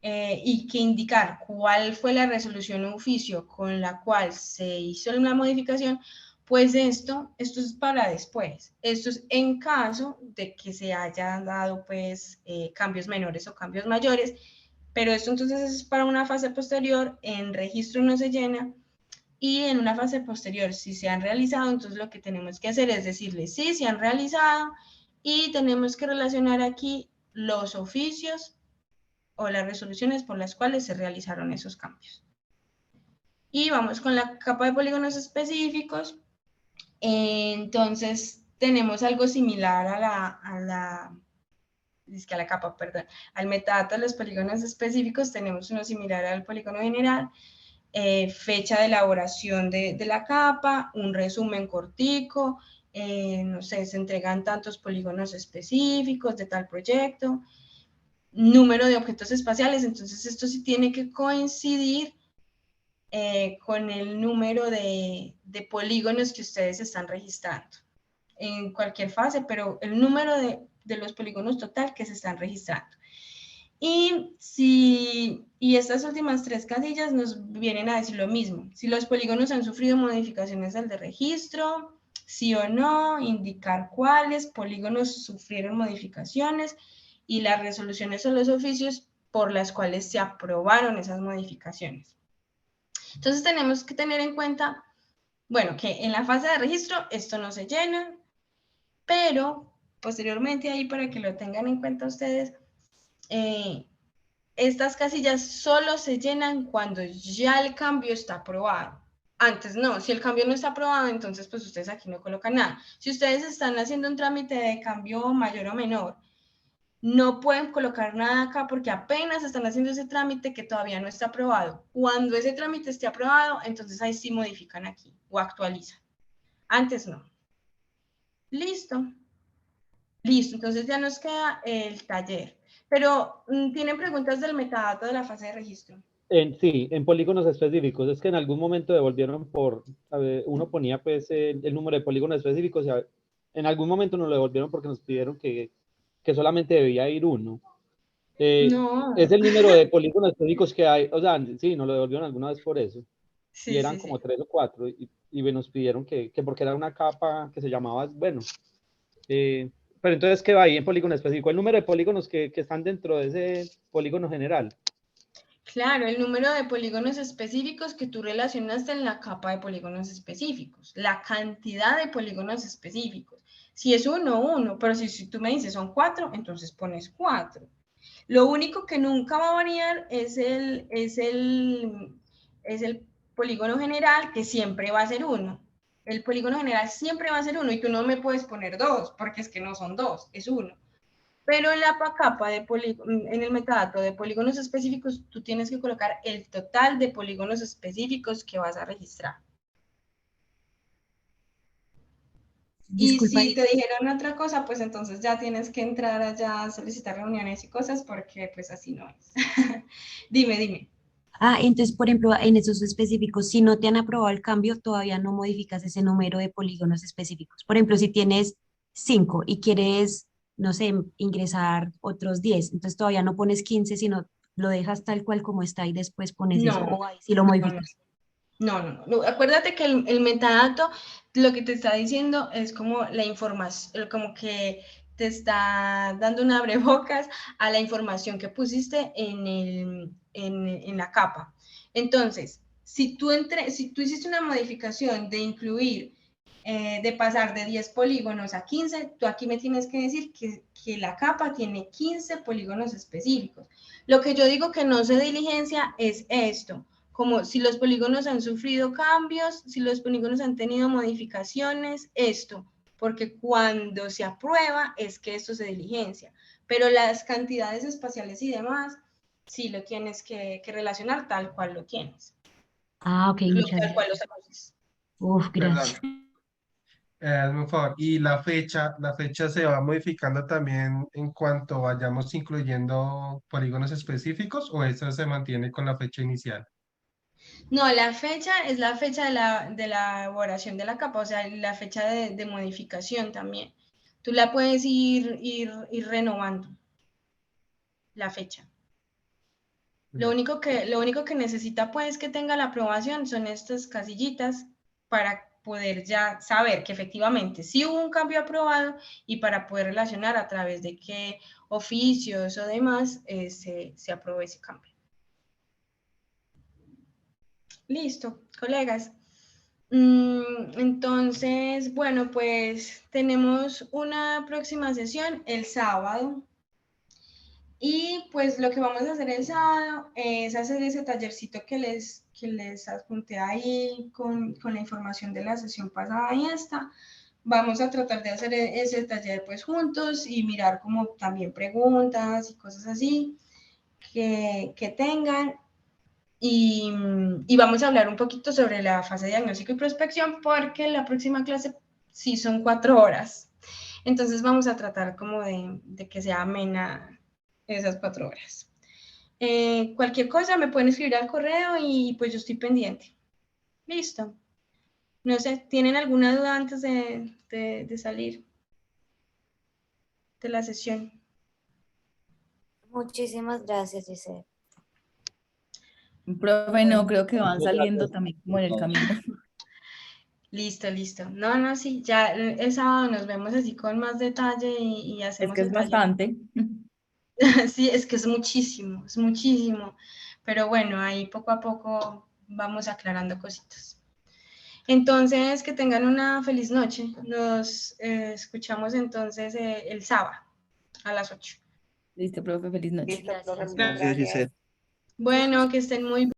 y que indicar cuál fue la resolución o oficio con la cual se hizo la modificación, pues esto es para después. Esto es en caso de que se hayan dado pues cambios menores o cambios mayores, pero esto entonces es para una fase posterior. En registro no se llena, y en una fase posterior, si se han realizado, entonces lo que tenemos que hacer es decirle sí, se han realizado, y tenemos que relacionar aquí los oficios o las resoluciones por las cuales se realizaron esos cambios. Y vamos con la capa de polígonos específicos. Entonces tenemos algo similar al metadato de los polígonos específicos. Tenemos uno similar al polígono general, fecha de elaboración de la capa, un resumen cortico, no sé, se entregan tantos polígonos específicos de tal proyecto, número de objetos espaciales. Entonces esto sí tiene que coincidir con el número de polígonos que ustedes están registrando en cualquier fase, pero el número de los polígonos total que se están registrando. Y estas últimas tres casillas nos vienen a decir lo mismo: si los polígonos han sufrido modificaciones al de registro, sí o no, indicar cuáles polígonos sufrieron modificaciones, y las resoluciones o los oficios por las cuales se aprobaron esas modificaciones. Entonces tenemos que tener en cuenta, bueno, que en la fase de registro esto no se llena, pero posteriormente ahí, para que lo tengan en cuenta ustedes, estas casillas solo se llenan cuando ya el cambio está aprobado. Antes no, si el cambio no está aprobado, entonces pues ustedes aquí no colocan nada. Si ustedes están haciendo un trámite de cambio mayor o menor, no pueden colocar nada acá porque apenas están haciendo ese trámite que todavía no está aprobado. Cuando ese trámite esté aprobado, entonces ahí sí modifican aquí o actualizan. Antes no. Listo. Listo, entonces ya nos queda el taller. Pero, ¿tienen preguntas del metadato de la fase de registro? Sí, en polígonos específicos. Es que en algún momento devolvieron uno ponía pues el número de polígonos específicos, y en algún momento nos lo devolvieron porque nos pidieron que solamente debía ir uno. No. Es el número de polígonos específicos que hay, o sea, sí, nos lo devolvieron alguna vez por eso. Sí, y eran como 3 o 4, y nos pidieron que porque era una capa que se llamaba, bueno, pero entonces, ¿qué va ahí en polígono específico? El número de polígonos que están dentro de ese polígono general. Claro, el número de polígonos específicos que tú relacionaste en la capa de polígonos específicos, la cantidad de polígonos específicos. Si es 1, pero si tú me dices son 4, entonces pones 4. Lo único que nunca va a variar es el polígono general, que siempre va a ser 1. El polígono general siempre va a ser 1, y tú no me puedes poner 2, porque es que no son 2, es 1. Pero en la capa de en el metadato de polígonos específicos, tú tienes que colocar el total de polígonos específicos que vas a registrar. Disculpa. Y si te dijeron otra cosa, pues entonces ya tienes que entrar allá a solicitar reuniones y cosas, porque pues así no es. Dime. Entonces, por ejemplo, en esos específicos, si no te han aprobado el cambio, todavía no modificas ese número de polígonos específicos. Por ejemplo, si tienes 5 y quieres, no sé, ingresar otros 10, entonces todavía no pones 15, sino lo dejas tal cual como está y después pones eso, o ahí sí lo modificas. No. Acuérdate que el metadato lo que te está diciendo es como la información, como que te está dando un abrebocas a la información que pusiste en la capa. Entonces, si tú hiciste una modificación de incluir, de pasar de 10 polígonos a 15, tú aquí me tienes que decir que la capa tiene 15 polígonos específicos. Lo que yo digo que no se diligencia es esto, como si los polígonos han sufrido cambios, si los polígonos han tenido modificaciones, esto, porque cuando se aprueba es que esto se diligencia, pero las cantidades espaciales y demás, sí lo tienes que relacionar tal cual lo tienes. Ok, muchas Tal cual lo gracias. conoces. Gracias. Hazme un favor. Y la fecha se va modificando también en cuanto vayamos incluyendo polígonos específicos, o eso se mantiene con la fecha inicial. No, la fecha es la fecha de la elaboración de la capa, o sea, la fecha de modificación también. Tú la puedes ir renovando, la fecha. Lo único que necesita pues que tenga la aprobación son estas casillitas para poder ya saber que efectivamente sí hubo un cambio aprobado y para poder relacionar a través de qué oficios o demás se aprobó ese cambio. Listo, colegas. Entonces, bueno, pues tenemos una próxima sesión el sábado. Y pues lo que vamos a hacer el sábado es hacer ese tallercito que les adjunté ahí con la información de la sesión pasada y esta. Vamos a tratar de hacer ese taller pues juntos y mirar como también preguntas y cosas así que tengan. Y vamos a hablar un poquito sobre la fase de diagnóstico y prospección porque la próxima clase sí son 4 horas. Entonces vamos a tratar como de que sea amena esas 4 horas. Cualquier cosa me pueden escribir al correo y pues yo estoy pendiente. Listo. No sé, ¿tienen alguna duda antes de salir de la sesión? Muchísimas gracias, Giselle. Profe, no, creo que van saliendo también como en el camino. Listo. No, sí, ya el sábado nos vemos así con más detalle y hacemos Es que es el taller. bastante. Sí, es que es muchísimo. Pero bueno, ahí poco a poco vamos aclarando cositas. Entonces, que tengan una feliz noche. Nos escuchamos entonces el sábado a las 8. Listo, profe, feliz noche. Listo, profe, Gracias. muchas gracias. Bueno, que estén muy bien.